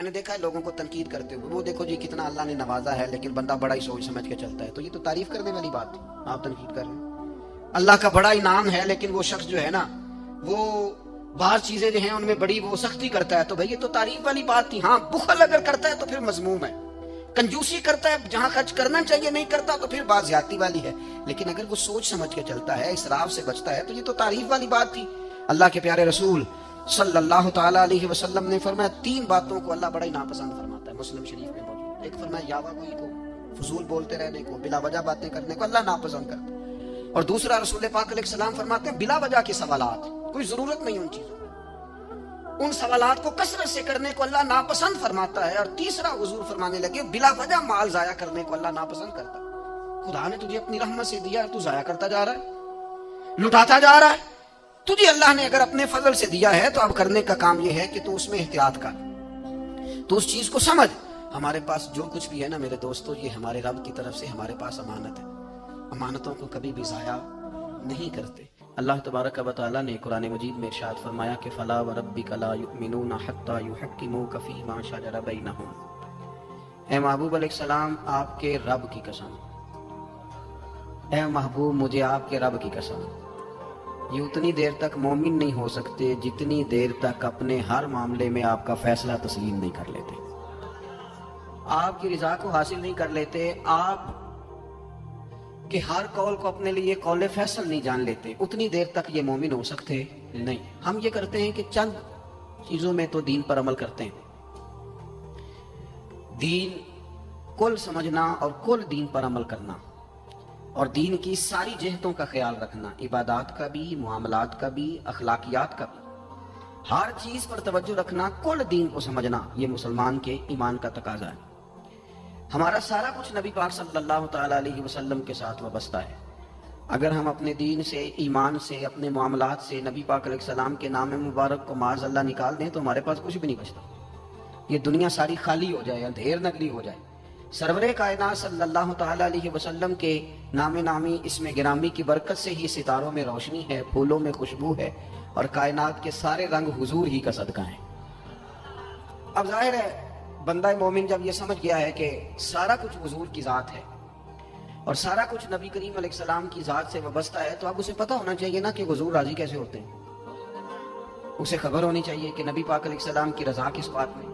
میں نے دیکھا ہے لوگوں کو تنقید کرتے ہوئے، وہ دیکھو جی کتنا اللہ نے نوازا ہے لیکن بندہ بڑا ہی سوچ سمجھ کے چلتا ہے، تو یہ تو تعریف کرنے والی بات تھی، آپ تنقید کر رہے ہیں۔ اللہ کا بڑا انعام ہے لیکن وہ شخص جو ہے نا وہ بعض چیزیں جو ہیں ان میں بڑی وہ سختی کرتا ہے، تو بھئی یہ تو تعریف والی بات تھی۔ ہاں بخل اگر کرتا ہے تو پھر مذموم ہے، کنجوسی کرتا ہے جہاں خرچ کرنا چاہیے نہیں کرتا تو پھر بات زیادتی والی ہے، لیکن اگر وہ سوچ سمجھ کے چلتا ہے، اسراف سے بچتا ہے، تو یہ تو تعریف والی بات تھی۔ اللہ کے پیارے رسول صلی اللہ تعالیٰ علیہ وسلم نے فرمایا 3 باتوں کو اللہ بڑا ہی ناپسند فرماتا ہے، مسلم شریف میں موجود۔ ایک فرمایا یاوہ گوئی کو، فضول بولتے رہنے کو، بلا وجہ باتیں کرنے کو اللہ ناپسند کرتا ہے، اور دوسرا رسول پاک علیہ السلام فرماتے ہیں بلا وجہ کے سوالات، کوئی ضرورت نہیں ان چیزوں، ان سوالات کو کثرت سے کرنے کو اللہ ناپسند فرماتا ہے، اور تیسرا حضور فرمانے لگے بلا وجہ مال ضائع کرنے کو اللہ ناپسند کرتا ہے۔ خدا نے تجھے اپنی رحمت سے دیا، تو ضائع کرتا جا رہا ہے، لٹاتا جا رہا ہے۔ تجھے اللہ نے اگر اپنے فضل سے دیا ہے تو اب کرنے کا کام یہ ہے کہ تو اس میں احتیاط کر، تو اس چیز کو سمجھ۔ ہمارے پاس جو کچھ بھی ہے نا میرے دوستو، یہ ہمارے رب کی طرف سے ہمارے پاس امانت ہے، امانتوں کو کبھی بھی ضائع نہیں کرتے۔ اللہ تبارک و تعالیٰ نے قرآن مجید میں ارشاد فرمایا کہ فَلَا وَرَبِّكَ لَا يُؤْمِنُونَ حَتَّى يُحَكِّمُوكَ فِي مَا شَجَرَ بَيْنَهُمْ۔ اے محبوب علیہ السلام آپ کے رب کی قسم، اے محبوب مجھے آپ کے رب کی قسم، یہ اتنی دیر تک مومن نہیں ہو سکتے جتنی دیر تک اپنے ہر معاملے میں آپ کا فیصلہ تسلیم نہیں کر لیتے، آپ کی رضا کو حاصل نہیں کر لیتے، آپ کہ ہر قول کو اپنے لیے قول فیصل نہیں جان لیتے، اتنی دیر تک یہ مومن ہو سکتے نہیں۔ ہم یہ کرتے ہیں کہ چند چیزوں میں تو دین پر عمل کرتے ہیں، دین کل سمجھنا اور کل دین پر عمل کرنا، اور دین کی ساری جہتوں کا خیال رکھنا، عبادات کا بھی، معاملات کا بھی، اخلاقیات کا بھی، ہر چیز پر توجہ رکھنا، کل دین کو سمجھنا، یہ مسلمان کے ایمان کا تقاضا ہے۔ ہمارا سارا کچھ نبی پاک صلی اللہ تعالیٰ علیہ وسلم کے ساتھ وابستہ ہے۔ اگر ہم اپنے دین سے، ایمان سے، اپنے معاملات سے نبی پاک علیہ السلام کے نام مبارک کو معاذ اللہ نکال دیں تو ہمارے پاس کچھ بھی نہیں بچتا، یہ دنیا ساری خالی ہو جائے، اندھیر نگری ہو جائے۔ سرور کائنات صلی اللہ تعالیٰ علیہ وسلم کے نام نامی اسم گرامی کی برکت سے ہی ستاروں میں روشنی ہے، پھولوں میں خوشبو ہے، اور کائنات کے سارے رنگ حضور ہی کا صدقہ ہیں۔ اب ظاہر ہے بندہ مومن جب یہ سمجھ گیا ہے کہ سارا کچھ حضور کی ذات ہے اور سارا کچھ نبی کریم علیہ السلام کی ذات سے وابستہ ہے، تو اب اسے پتہ ہونا چاہیے نا کہ حضور راضی کیسے ہوتے ہیں، اسے خبر ہونی چاہیے کہ نبی پاک علیہ السلام کی رضا کس بات میں۔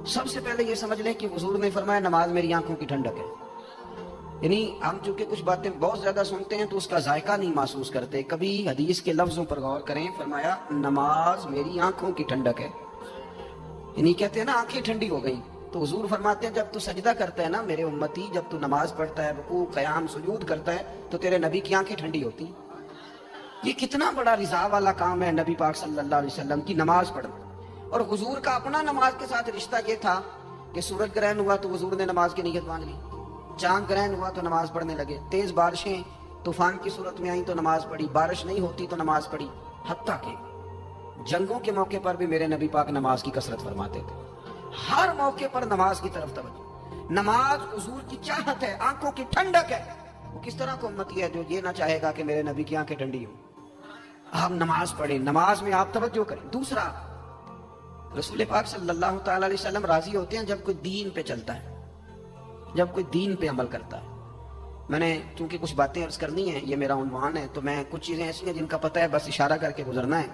سب سے پہلے یہ سمجھ لیں کہ حضور نے فرمایا نماز میری آنکھوں کی ٹھنڈک ہے، یعنی ہم چونکہ کچھ باتیں بہت زیادہ سنتے ہیں تو اس کا ذائقہ نہیں محسوس کرتے، کبھی حدیث کے لفظوں پر غور کریں، فرمایا نماز میری آنکھوں کی ٹھنڈک ہے، یعنی کہتے ہیں نا آنکھیں ٹھنڈی ہو گئیں، تو حضور فرماتے ہیں جب تو سجدہ کرتا ہے نا میرے امتی، جب تو نماز پڑھتا ہے، رکوع قیام سجود کرتا ہے، تو تیرے نبی کی آنکھیں ٹھنڈی ہوتی ہیں۔ یہ کتنا بڑا رضا والا کام ہے نبی پاک صلی اللہ علیہ وسلم کی نماز پڑھنا۔ اور حضور کا اپنا نماز کے ساتھ رشتہ یہ تھا کہ سورج گرہن ہوا تو حضور نے نماز کی نیت مان لی، چاند گرہن ہوا تو نماز پڑھنے لگے، تیز بارشیں طوفان کی صورت میں آئیں تو نماز پڑھی، بارش نہیں ہوتی تو نماز پڑھی، حتیٰ کہ جنگوں کے موقع پر بھی میرے نبی پاک نماز کی کثرت فرماتے تھے، ہر موقع پر نماز کی طرف توجہ۔ نماز حضور کی چاہت ہے، آنکھوں کی ٹھنڈک ہے۔ وہ کس طرح کو امتی ہے جو یہ نہ چاہے گا کہ میرے نبی کی آنکھیں ٹھنڈی ہوں؟ آپ نماز پڑھیں، نماز میں آپ توجہ کریں۔ دوسرا، رسول پاک صلی اللہ تعالیٰ علیہ وسلم راضی ہوتے ہیں جب کوئی دین پہ چلتا ہے، جب کوئی دین پہ عمل کرتا ہے۔ میں نے چونکہ کچھ باتیں عرض کرنی ہیں، یہ میرا عنوان ہے، تو میں کچھ چیزیں ایسی ہیں جن کا پتہ ہے بس اشارہ کر کے گزرنا ہے۔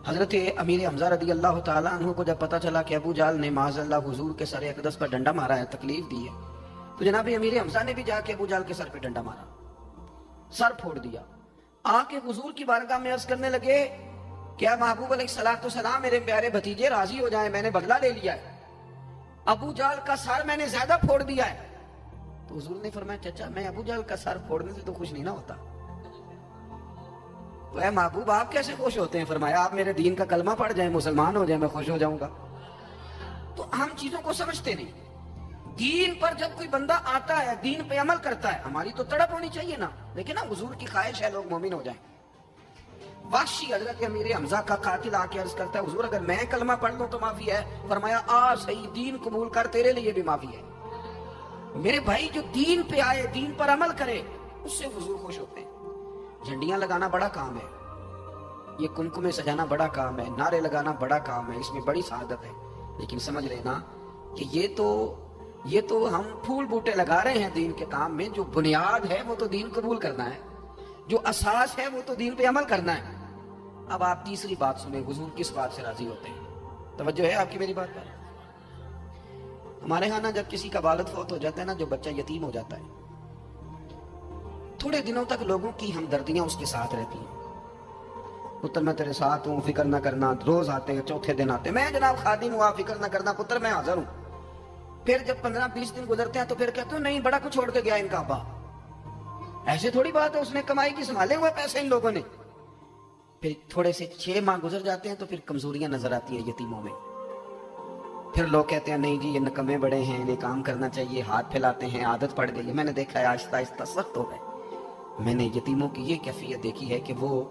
حضرت امیر حمزہ رضی اللہ تعالیٰ عنہ کو جب پتہ چلا کہ ابو جہل نے معاذ اللہ حضور کے سر اقدس پر ڈنڈا مارا ہے، تکلیف دی ہے، تو جناب امیر حمزہ نے بھی جا کے ابو جہل کے سر پہ ڈنڈا مارا، سر پھوڑ دیا۔ آ کے حضور کی بارگاہ میں عرض کرنے لگے کیا محبوب علیہ السلام میرے پیارے بھتیجے راضی ہو جائیں، میں نے بدلہ لے لیا ہے، ابو جہل کا سر میں نے زیادہ پھوڑ دیا ہے۔ تو حضور نے فرمایا چچا میں ابو جہل کا سر پھوڑنے سے تو خوش نہیں نہ ہوتا، تو اے محبوب آپ کیسے خوش ہوتے ہیں؟ فرمایا آپ میرے دین کا کلمہ پڑھ جائیں، مسلمان ہو جائیں، میں خوش ہو جاؤں گا۔ تو ہم چیزوں کو سمجھتے نہیں۔ دین پر جب کوئی بندہ آتا ہے، دین پہ عمل کرتا ہے، ہماری تو تڑپ ہونی چاہیے نا، لیکن نا حضور کی خواہش ہے لوگ مومن ہو جائیں۔ وحشی حضرت امیر حمزہ کا قاتل آ کے عرض کرتا ہے حضور اگر میں کلمہ پڑھ لوں تو معافی ہے؟ فرمایا آ صحیح، دین قبول کر، تیرے لیے بھی معافی ہے۔ میرے بھائی جو دین پہ آئے، دین پر عمل کرے، اس سے حضور خوش ہوتے ہیں۔ جھنڈیاں لگانا بڑا کام ہے، یہ کمکمے سجانا بڑا کام ہے، نعرے لگانا بڑا کام ہے، اس میں بڑی سعادت ہے، لیکن سمجھ لینا کہ یہ تو ہم پھول بوٹے لگا رہے ہیں دین کے کام میں. جو بنیاد ہے وہ تو دین قبول کرنا ہے, جو اساس ہے وہ تو دین پہ عمل کرنا ہے. اب آپ تیسری بات سنیں, حضور کس بات سے راضی ہوتے ہیں؟ توجہ ہے آپ کی میری بات پر؟ ہمارے ہاں نا جب کسی کا والد فوت ہو جاتا ہے نا, جو بچہ یتیم ہو جاتا ہے, تھوڑے دنوں تک لوگوں کی ہمدردیاں اس کے ساتھ رہتی ہیں. پتر میں تیرے ساتھ ہوں, فکر نہ کرنا. روز آتے ہیں, چوتھے دن آتے ہیں, میں جناب خادم ہوا, فکر نہ کرنا پتر, میں حاضر ہوں. پھر جب 15-20 دن گزرتے ہیں تو پھر کہتے ہیں نہیں, بڑا کچھ چھوڑ کے گیا ان کا ابا. ایسے تھوڑی بات ہے, اس نے کمائی کی سنبھالے ہوئے پیسے ان لوگوں نے. پھر تھوڑے سے 6 ماہ گزر جاتے ہیں تو پھر کمزوریاں نظر آتی ہیں یتیموں میں. پھر لوگ کہتے ہیں نہیں جی یہ نکمے بڑے ہیں, انہیں کام کرنا چاہیے, ہاتھ پھیلاتے ہیں, عادت پڑ گئی ہے. میں نے دیکھا ہے آہستہ آہستہ سخت ہو گئے. میں نے یتیموں کی یہ کیفیت دیکھی ہے کہ وہ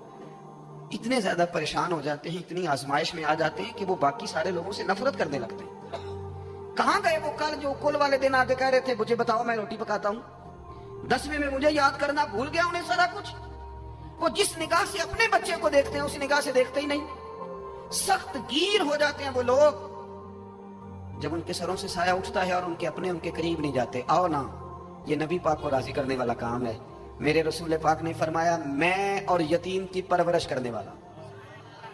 اتنے زیادہ پریشان ہو جاتے ہیں, اتنی آزمائش میں آ جاتے ہیں کہ وہ باقی سارے لوگوں سے نفرت کرنے لگتے ہیں. کہاں گئے وہ کل جو کل والے دن آ کے کہہ رہے تھے مجھے بتاؤ میں روٹی پکاتا ہوں؟ 10ویں میں مجھے یاد کرنا بھول گیا انہیں سارا کچھ. وہ جس نگاہ سے اپنے بچے کو دیکھتے ہیں اس نگاہ سے دیکھتے ہی نہیں. سخت گیر ہو جاتے ہیں وہ لوگ جب ان کے سروں سے سایہ اٹھتا ہے اور ان کے قریب نہیں جاتے. آؤ نا, یہ نبی پاک کو راضی کرنے والا کام ہے. میرے رسول پاک نے فرمایا میں اور یتیم کی پرورش کرنے والا.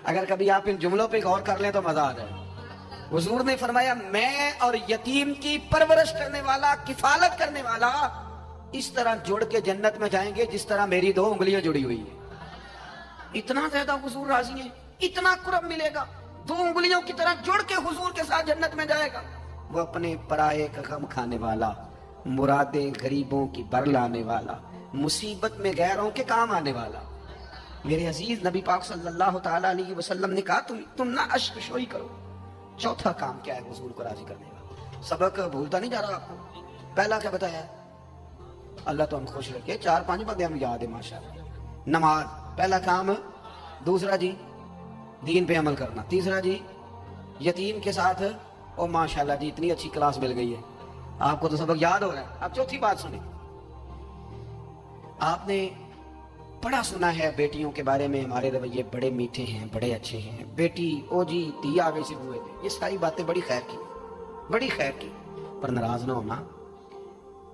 اگر کبھی آپ ان جملوں پہ غور کر لیں تو مزہ آ جائے. حضور نے فرمایا میں اور یتیم کی پرورش کرنے والا, کفالت کرنے والا اس طرح جڑ کے جنت میں جائیں گے جس طرح میری 2 انگلیاں جڑی ہوئی ہیں. اتنا زیادہ حضور راضی ہیں, اتنا قرب ملے گا. 2 انگلیوں کی طرح جڑ کے حضور کے ساتھ جنت میں جائے گا. وہ اپنے پرائے کا غم کھانے والا, مرادیں غریبوں کی بر لانے والا, مصیبت میں غیروں کے کام آنے والا. میرے عزیز نبی پاک صلی اللہ تعالیٰ علیہ وسلم نے کہا تم نہ اشک شوئی کرو. چوتھا کام کیا ہے حضور کو راضی کرنے کا؟ سبق بھولتا نہیں جا رہا آپ کو. پہلا کیا بتایا؟ اللہ تو ہم خوش رکھے, 4-5 بندے ہم یاد ہے ماشاءاللہ. نماز پہلا کام. دوسرا جی دین پہ عمل کرنا. تیسرا جی یتیم کے ساتھ. اور ماشاءاللہ جی اتنی اچھی کلاس مل گئی ہے آپ کو تو سبق یاد ہو رہا ہے. اب چوتھی بات سنیں. آپ نے بڑا سنا ہے بیٹیوں کے بارے میں, ہمارے رویے بڑے میٹھے ہیں, بڑے اچھے ہیں. بیٹی او جی تی آگے سے ہوئے تھے, یہ ساری باتیں بڑی خیر کی. پر ناراض نہ ہونا,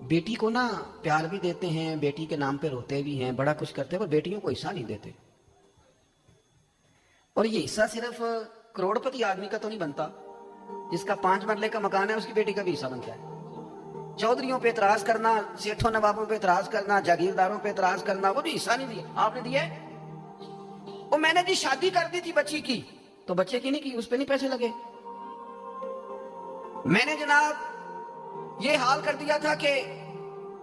بیٹی کو نا پیار بھی دیتے ہیں, بیٹی کے نام پہ روتے بھی ہیں, بڑا کچھ کرتے ہیں, پر بیٹیوں کو حصہ نہیں دیتے. اور یہ حصہ صرف کروڑ پتی آدمی کا تو نہیں بنتا. جس کا 5 مرلے کا مکان ہے اس کی بیٹی کا بھی حصہ بنتا ہے. چودھریوں پہ اعتراض کرنا, سیٹھوں نوابوں پہ اعتراض کرنا, جاگیرداروں پہ اعتراض کرنا, وہ بھی حصہ نہیں دیا. آپ نے دیا ہے. وہ میں نے جی شادی کر دی تھی بچی کی, تو بچے کی نہیں کی, اس پہ نہیں پیسے لگے. میں نے جناب یہ حال کر دیا تھا کہ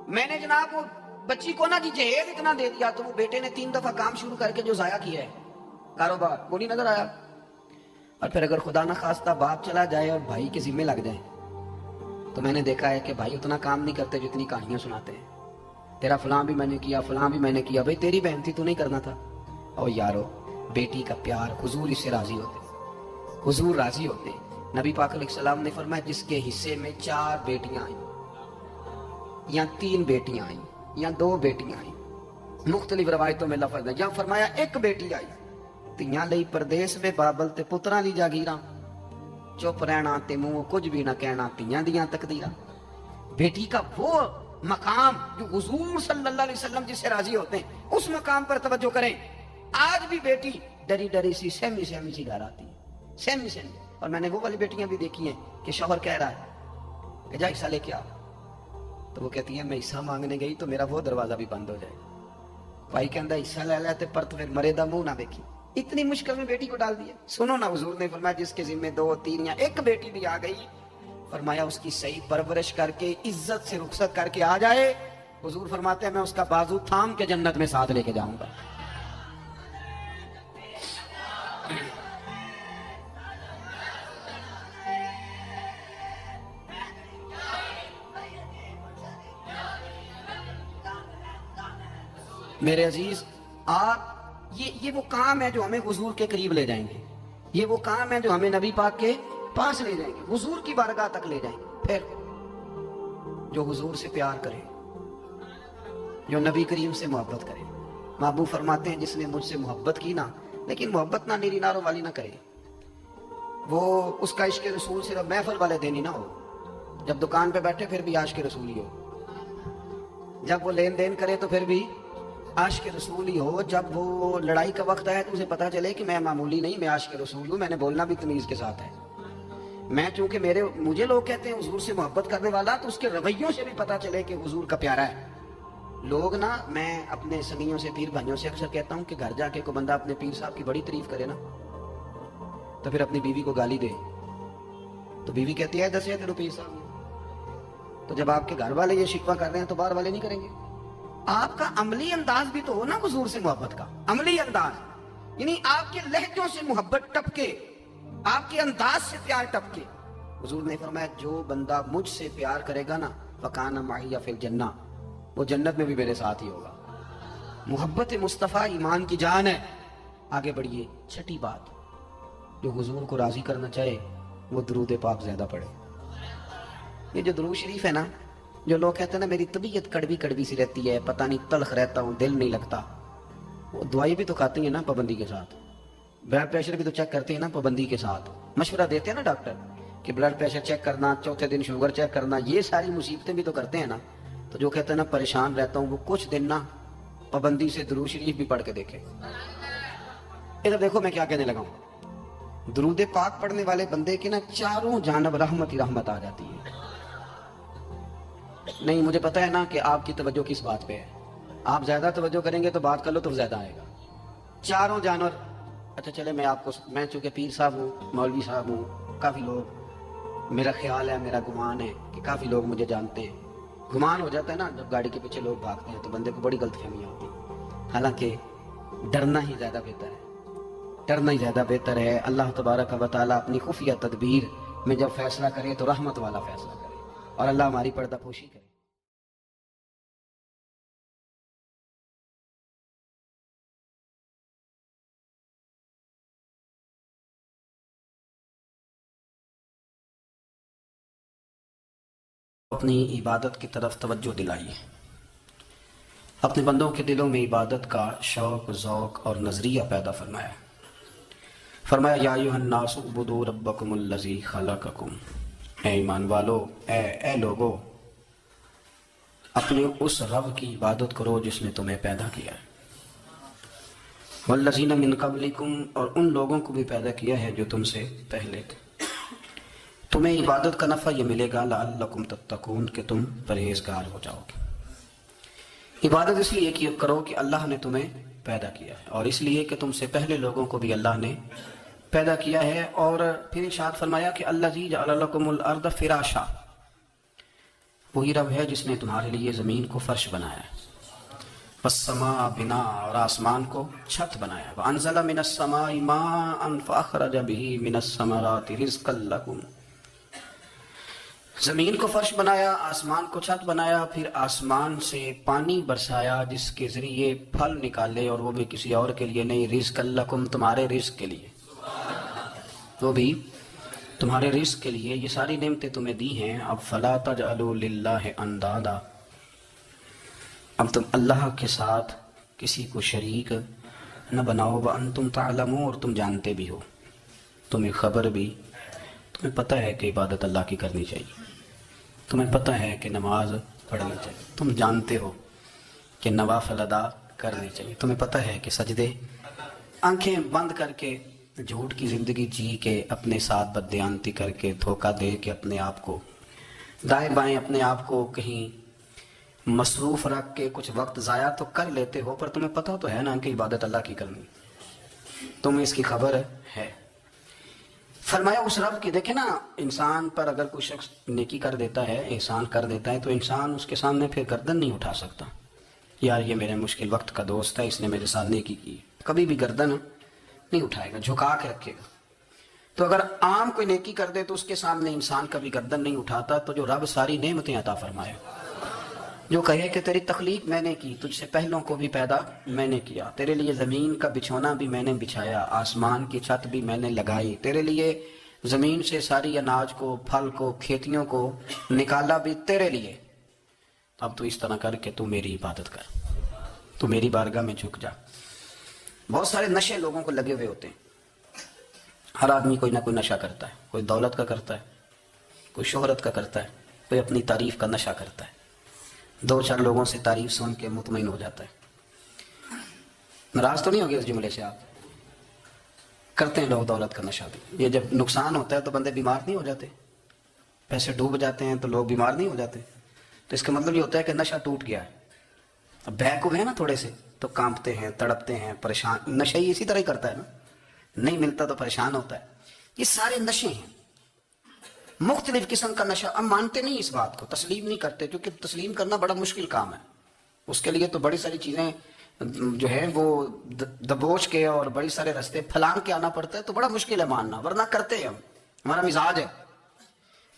میں نے جناب وہ بچی کو نا جی جہیز اتنا دے دیا, تو وہ بیٹے نے 3 دفعہ کام شروع کر کے جو ضائع کیا ہے کاروبار, وہ نہیں نظر آیا. اور پھر اگر خدا نہ خواستہ باپ چلا جائے اور بھائی کے ذمے لگ جائے, تو میں نے دیکھا ہے کہ بھائی اتنا کام نہیں کرتے جتنی کہانیاں سناتے ہیں. تیرا فلاں بھی میں نے کیا, فلاں بھی میں نے کیا. بھائی تیری بہن تھی, تو نہیں کرنا تھا. اور یارو بیٹی کا پیار, حضور اس سے راضی ہوتے, حضور راضی ہوتے. نبی پاک علیہ السلام نے فرمایا جس کے حصے میں 4 بیٹیاں آئیں یا 3 بیٹیاں آئیں یا 2 بیٹیاں آئیں, مختلف روایتوں میں لفظ ہے, یا فرمایا 1 بیٹی آئی تیاں لئی پردیس میں بابل تے پتراں دی جاگیراں, چپ رہنا تے منہ کچھ بھی نہ کہنا, تیاں دیاں تقدیراں. بیٹی کا وہ مقام جو حضور صلی اللہ علیہ وسلم جس سے راضی ہوتے ہیں, اس مقام پر توجہ کریں. آج بھی بیٹی ڈری ڈری سی سہمی سی گھر آتی ہے, سہمی. اور میں نے وہ والی بیٹیاں بھی دیکھی ہیں کہ شوہر کہہ رہا ہے کہ جا حصہ لے کے آ, تو وہ کہتی ہیں میں حصہ مانگنے گئی تو میرا وہ دروازہ بھی بند ہو جائے. بھائی کہندا حصہ لے لے تے پرت پھر مرے دا منہ نہ دیکھی. اتنی مشکل میں بیٹی کو ڈال دیا. سنو نا, حضور نے فرمایا جس کے ذمہ 2, 3 یا 1 بیٹی بھی آ گئی, فرمایا اس کی صحیح پرورش کر کے عزت سے رخصت کر کے آ جائے, حضور فرماتے ہیں میں اس کا بازو تھام کے جنت میں ساتھ لے کے جاؤں گا. میرے عزیز, آپ یہ وہ کام ہے جو ہمیں حضور کے قریب لے جائیں گے. یہ وہ کام ہے جو ہمیں نبی پاک کے پاس لے جائیں گے, حضور کی بارگاہ تک لے جائیں گے. پھر جو حضور سے پیار کرے, جو نبی کریم سے محبت کرے. محبوب فرماتے ہیں جس نے مجھ سے محبت کی نا, لیکن محبت نہ نیری ناروں والی نہ کرے, وہ اس کا عشق رسول صرف محفل والے دن ہی نہ ہو، جب دکان پہ بیٹھے پھر بھی عاشق رسول ہی ہو، جب وہ لین دین کرے تو پھر بھی عاشق رسول ہی ہو، جب وہ لڑائی کا وقت آئے تو اسے پتا چلے کہ میں معمولی نہیں، میں عاشق رسول ہوں، میں نے بولنا بھی تمیز کے ساتھ ہے، میں چونکہ مجھے لوگ کہتے ہیں حضور سے محبت کرنے والا، تو اس کے رویوں سے بھی پتا چلے کہ حضور کا پیارا ہے۔ لوگ نا، میں اپنے سنگیوں سے، پیر بھائیوں سے اکثر کہتا ہوں کہ گھر جا کے کوئی بندہ اپنے پیر صاحب کی بڑی تعریف کرے نا تو پھر اپنی بیوی کو گالی دے تو بیوی کہتی ہے دسے تیرے پیر صاحب، تو جب آپ کے گھر والے یہ شکوہ کر رہے ہیں تو باہر والے نہیں کریں گے؟ آپ کا عملی انداز بھی تو ہو نا حضور سے محبت کا، عملی انداز، یعنی آپ کے لہجوں سے محبت ٹپکے، آپ کے انداز سے پیار ٹپکے۔ حضور نے فرمایا جو بندہ مجھ سے پیار کرے گا نا فَكَانَ مَعِيَ فِي الْجَنَّةِ، وہ جنت میں بھی میرے ساتھ ہی ہوگا۔ محبت مصطفیٰ ایمان کی جان ہے۔ آگے بڑھیے، چھٹی بات، جو حضور کو راضی کرنا چاہے وہ درود پاک زیادہ پڑھے۔ یہ جو درود شریف ہے نا، جو لوگ کہتے ہیں نا میری طبیعت کڑوی کڑوی سی رہتی ہے، پتہ نہیں تلخ رہتا ہوں، دل نہیں لگتا، وہ دوائی بھی تو کھاتی ہیں نا پابندی کے ساتھ، بلڈ پریشر بھی تو چیک کرتے ہیں نا پابندی کے ساتھ، مشورہ دیتے ہیں نا ڈاکٹر کہ بلڈ پریشر چیک کرنا، چوتھے دن شوگر چیک کرنا، یہ ساری مصیبتیں بھی تو کرتے ہیں نا۔ تو جو کہتے ہیں نا پریشان رہتا ہوں، وہ کچھ دن نا پابندی سے درود شریف بھی پڑھ کے دیکھے۔ ادھر دیکھو میں کیا کہنے لگا ہوں، درود پاک پڑھنے والے بندے کے نا چاروں جانب رحمت ہی رحمت آ جاتی ہے۔ نہیں، مجھے پتا ہے نا کہ آپ کی توجہ کس بات پہ ہے، آپ زیادہ توجہ کریں گے تو بات کر لو تو زیادہ آئے گا۔ چاروں جانور، اچھا چلے میں چونکہ پیر صاحب ہوں، مولوی صاحب ہوں، کافی لوگ، میرا خیال ہے، میرا گمان ہے کہ کافی لوگ مجھے جانتے ہیں۔ گمان ہو جاتا ہے نا جب گاڑی کے پیچھے لوگ بھاگتے ہیں تو بندے کو بڑی غلط فہمیاں ہوتی ہیں، حالانکہ ڈرنا ہی زیادہ بہتر ہے، ڈرنا ہی زیادہ بہتر ہے۔ اللہ تبارک و تعالیٰ اپنی خفیہ تدبیر میں جب فیصلہ کرے تو رحمت والا فیصلہ کرے، اور اللہ ہماری پردہ پوشی کرے۔ اپنی عبادت کی طرف توجہ دلائیے، اپنے بندوں کے دلوں میں عبادت کا شوق، ذوق اور نظریہ پیدا فرمایا۔ فرمایا یا ایھا الناس اعبدوا ربکم الذی خلقکم، اے ایمان والو، اے لوگو، اپنے اس رب کی عبادت کرو جس نے تمہیں پیدا کیا ہے، والذین من قبلکم، اور ان لوگوں کو بھی پیدا کیا ہے جو تم سے پہلے تھے۔ تمہیں عبادت کا نفع یہ ملے گا لعلکم تتقون، کہ تم پرہیزگار ہو جاؤ گے۔ عبادت اس لیے کرو کہ اللہ نے تمہیں پیدا کیا ہے، اور اس لیے کہ تم سے پہلے لوگوں کو بھی اللہ نے پیدا کیا ہے۔ اور پھر ارشاد فرمایا کہ الذی جعل لکم الارض فراشا، وہی رب ہے جس نے تمہارے لیے زمین کو فرش بنایا ہے، والسماء بنا، اور آسمان کو چھت بنایا ہے، وانزل من السماء ماء فاخرج به من الثمرات رزقا لکم، زمین کو فرش بنایا، آسمان کو چھت بنایا، پھر آسمان سے پانی برسایا جس کے ذریعے پھل نکالے، اور وہ بھی کسی اور کے لیے نہیں، رزق لکم، تمہارے رزق کے لیے، وہ بھی تمہارے رزق کے لیے۔ یہ ساری نعمتیں تمہیں دی ہیں، اب فلا تجعلوا للہ اندادا، اب تم اللہ کے ساتھ کسی کو شریک نہ بناؤ، وانتم تعلمون، اور تم جانتے بھی ہو، تمہیں خبر بھی، تمہیں پتہ ہے کہ عبادت اللہ کی کرنی چاہیے، تمہیں پتہ ہے کہ نماز پڑھنی چاہیے، تم جانتے ہو کہ نوافل ادا کرنی چاہیے، تمہیں پتہ ہے کہ سجدے آنکھیں بند کر کے، جھوٹ کی زندگی جی کے، اپنے ساتھ بددیانتی کر کے، دھوکہ دے کے، اپنے آپ کو دائیں بائیں، اپنے آپ کو کہیں مصروف رکھ کے کچھ وقت ضائع تو کر لیتے ہو، پر تمہیں پتہ تو ہے نا کہ عبادت اللہ کی کرنی، تمہیں اس کی خبر ہے۔ فرمایا اس رب کی، دیکھیں نا، انسان پر اگر کوئی شخص نیکی کر دیتا ہے، احسان کر دیتا ہے، تو انسان اس کے سامنے پھر گردن نہیں اٹھا سکتا، یار یہ میرے مشکل وقت کا دوست ہے، اس نے میرے ساتھ نیکی کی، کبھی بھی گردن نہیں اٹھائے گا، جھکا کے رکھے گا۔ تو اگر عام کوئی نیکی کر دے تو اس کے سامنے انسان کبھی گردن نہیں اٹھاتا، تو جو رب ساری نعمتیں عطا فرمائے، جو کہے کہ تیری تخلیق میں نے کی، تجھ سے پہلوں کو بھی پیدا میں نے کیا، تیرے لیے زمین کا بچھونا بھی میں نے بچھایا، آسمان کی چھت بھی میں نے لگائی، تیرے لیے زمین سے ساری اناج کو، پھل کو، کھیتیوں کو نکالا بھی تیرے لیے، اب تو اس طرح کر کے تو میری عبادت کر، تو میری بارگاہ میں جھک جا۔ بہت سارے نشے لوگوں کو لگے ہوئے ہوتے ہیں، ہر آدمی کوئی نہ کوئی نشہ کرتا ہے، کوئی دولت کا کرتا ہے، کوئی شہرت کا کرتا ہے، کوئی اپنی تعریف کا نشہ کرتا ہے، دو چار لوگوں سے تعریف سن کے مطمئن ہو جاتا ہے۔ ناراض تو نہیں ہوگے اس جملے سے؟ آپ کرتے ہیں لوگ دولت کا نشہ بھی۔ یہ جب نقصان ہوتا ہے تو بندے بیمار نہیں ہو جاتے؟ پیسے ڈوب جاتے ہیں تو لوگ بیمار نہیں ہو جاتے؟ تو اس کا مطلب یہ ہوتا ہے کہ نشہ ٹوٹ گیا ہے۔ اب بہک ہوئے ہیں نا تھوڑے سے تو کانپتے ہیں، تڑپتے ہیں، پریشان۔ نشہ ہی اسی طرح ہی کرتا ہے نا، نہیں ملتا تو پریشان ہوتا ہے۔ یہ سارے نشے ہیں، مختلف قسم کا نشہ۔ ہم مانتے نہیں اس بات کو، تسلیم نہیں کرتے، کیونکہ تسلیم کرنا بڑا مشکل کام ہے۔ اس کے لیے تو بڑی ساری چیزیں جو ہے وہ دبوچ کے اور بڑی سارے رستے پھلانگ کے آنا پڑتا ہے، تو بڑا مشکل ہے ماننا، ورنہ کرتے ہیں ہم، ہمارا مزاج ہے۔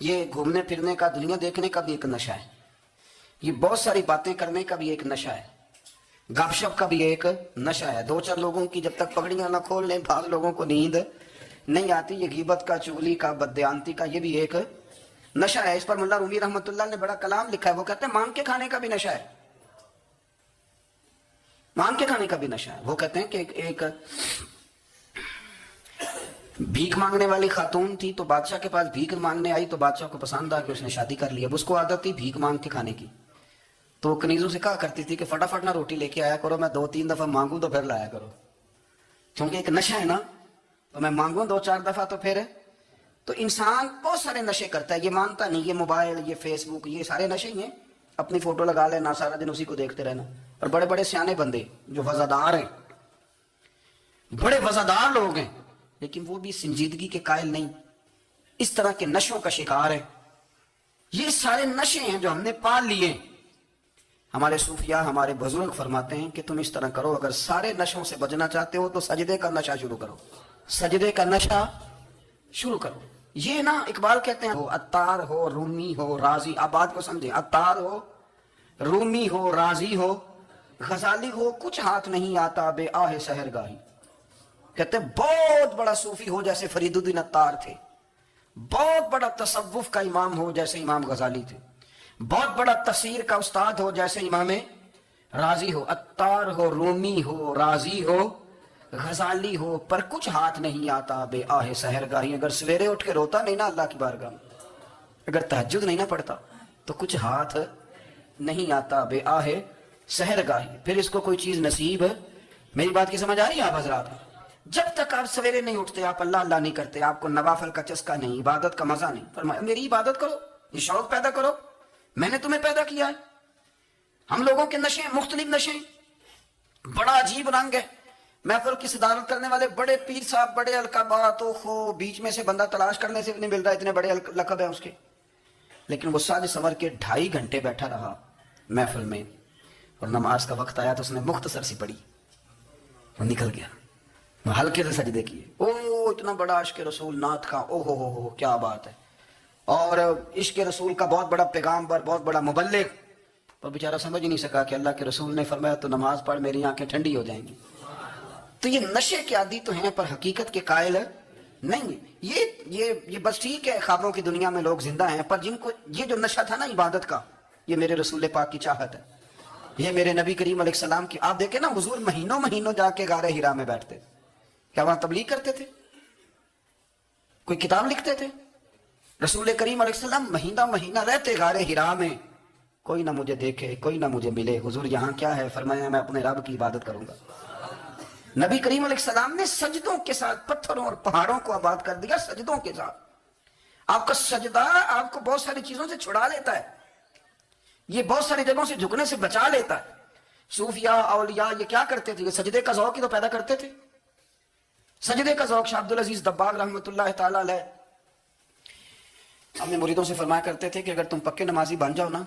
یہ گھومنے پھرنے کا، دنیا دیکھنے کا بھی ایک نشہ ہے، یہ بہت ساری باتیں کرنے کا بھی ایک نشہ ہے، گپ شپ کا بھی ایک نشہ ہے۔ دو چار لوگوں کی جب تک پگڑیاں نہ کھول لیں، بعض لوگوں کو نیند نہیں آتی۔ یہ غیبت کا، چغلی کا، بددیانتی کا، یہ بھی ایک نشہ ہے۔ اس پر ملا رومی رحمۃ اللہ نے بڑا کلام لکھا ہے، وہ کہتے ہیں مانگ کے کھانے کا بھی نشہ ہے، مانگ کے کھانے کا بھی نشہ ہے۔ وہ کہتے ہیں کہ ایک بھیک مانگنے والی خاتون تھی، تو بادشاہ کے پاس بھیک مانگنے آئی، تو بادشاہ کو پسند آ کہ اس نے شادی کر لی۔ اب اس کو عادت تھی بھیک مانگ کے کھانے کی، تو وہ کنیزوں سے کہا کرتی تھی کہ فٹافٹ نہ روٹی لے کے آیا کرو، میں 2-3 دفعہ مانگوں تو پھر لایا کرو، کیونکہ ایک نشہ ہے نا، تو میں مانگوں 2-4 دفعہ تو پھر۔ تو انسان بہت سارے نشے کرتا ہے، یہ مانتا نہیں۔ یہ موبائل، یہ فیس بک، یہ سارے نشے ہی ہیں۔ اپنی فوٹو لگا لینا، سارا دن اسی کو دیکھتے رہنا۔ اور بڑے بڑے سیانے بندے جو وزادار ہیں، بڑے وزادار لوگ ہیں، لیکن وہ بھی سنجیدگی کے قائل نہیں، اس طرح کے نشوں کا شکار ہے۔ یہ سارے نشے ہیں جو ہم نے پال لیے۔ ہمارے صوفیاء، ہمارے بزرگ فرماتے ہیں کہ تم اس طرح کرو، اگر سارے نشوں سے بچنا چاہتے ہو تو سجدے کا نشہ شروع کرو، سجدے کا نشہ شروع کرو۔ یہ نا اقبال کہتے ہیں عطار ہو، رومی ہو، رازی، آپ بات کو سمجھیں، عطار ہو، رومی ہو، رازی ہو، غزالی ہو، کچھ ہاتھ نہیں آتا بے آہ سحر گاہی۔ کہتے ہیں بہت بڑا صوفی ہو جیسے فرید الدین عطار تھے، بہت بڑا تصوف کا امام ہو جیسے امام غزالی تھے، بہت بڑا تفسیر کا استاد ہو جیسے امام رازی ہو، عطار ہو، رومی ہو، رازی ہو، غزالی ہو، پر کچھ ہاتھ نہیں آتا بے آہ سحر گاہی۔ اگر سویرے اٹھ کے روتا نہیں نا اللہ کی بارگاہ میں، اگر تہجد نہیں نہ پڑھتا، تو کچھ ہاتھ نہیں آتا بے آہ سحر گاہی، پھر اس کو کوئی چیز نصیب۔ میری بات کی سمجھ آ رہی ہے آپ حضرات؟ جب تک آپ سویرے نہیں اٹھتے، آپ اللہ اللہ نہیں کرتے، آپ کو نوافل کا چسکا نہیں، عبادت کا مزہ نہیں، فرمایا میری عبادت کرو، یہ شوق پیدا کرو، میں نے تمہیں پیدا کیا ہے۔ ہم لوگوں کے نشے، مختلف نشے، بڑا عجیب رنگ ہے۔ محفل کی صدارت کرنے والے بڑے پیر صاحب، بڑے القابات، ہو بیچ میں سے بندہ تلاش کرنے سے بھی نہیں مل رہا، اتنے بڑے لقب ہیں اس کے، لیکن وہ ساج سنور کے 2.5 گھنٹے بیٹھا رہا محفل میں، اور نماز کا وقت آیا تو اس نے مختصر سی پڑھی، وہ نکل گیا، وہ ہلکے سے سجدے کیے۔ او اتنا بڑا عشق رسول نعت کا، او ہو کیا بات ہے، اور عشق رسول کا بہت بڑا پیغامبر، بہت بڑا مبلغ، پر بیچارہ سمجھ ہی نہیں سکا کہ اللہ کے رسول نے فرمایا تو نماز پڑھ میری آنکھیں ٹھنڈی ہو جائیں گی۔ تو یہ نشے کے عادی تو ہیں پر حقیقت کے قائل نہیں۔ یہ بس ٹھیک ہے، خوابوں کی دنیا میں لوگ زندہ ہیں، پر جن کو یہ جو نشہ تھا نا عبادت کا، یہ میرے رسول پاک کی چاہت ہے، یہ میرے نبی کریم علیہ السلام کی۔ آپ دیکھیں نا حضور مہینوں جا کے غار حرا میں بیٹھتے، کیا وہاں تبلیغ کرتے تھے؟ کوئی کتاب لکھتے تھے؟ رسول کریم علیہ السلام مہینہ رہتے غار حرا میں، کوئی نہ مجھے دیکھے، کوئی نہ مجھے ملے، حضور یہاں کیا ہے؟ فرمایا میں اپنے رب کی عبادت کروں گا۔ نبی کریم علیہ السلام نے سجدوں کے ساتھ پتھروں اور پہاڑوں کو آباد کر دیا، سجدوں کے ساتھ۔ آپ کا سجدہ آپ کو بہت ساری چیزوں سے چھڑا لیتا ہے، یہ بہت ساری جگہوں سے جھکنے سے بچا لیتا ہے۔ صوفیاء، اولیاء یہ کیا کرتے تھے؟ یہ سجدے کا ذوق ہی تو پیدا کرتے تھے، سجدے کا ذوق۔ شاہ عبدالعزیز دباغ رحمۃ اللہ تعالی علیہ اپنے مریدوں سے فرمایا کرتے تھے کہ اگر تم پکے نمازی بن جاؤ نا،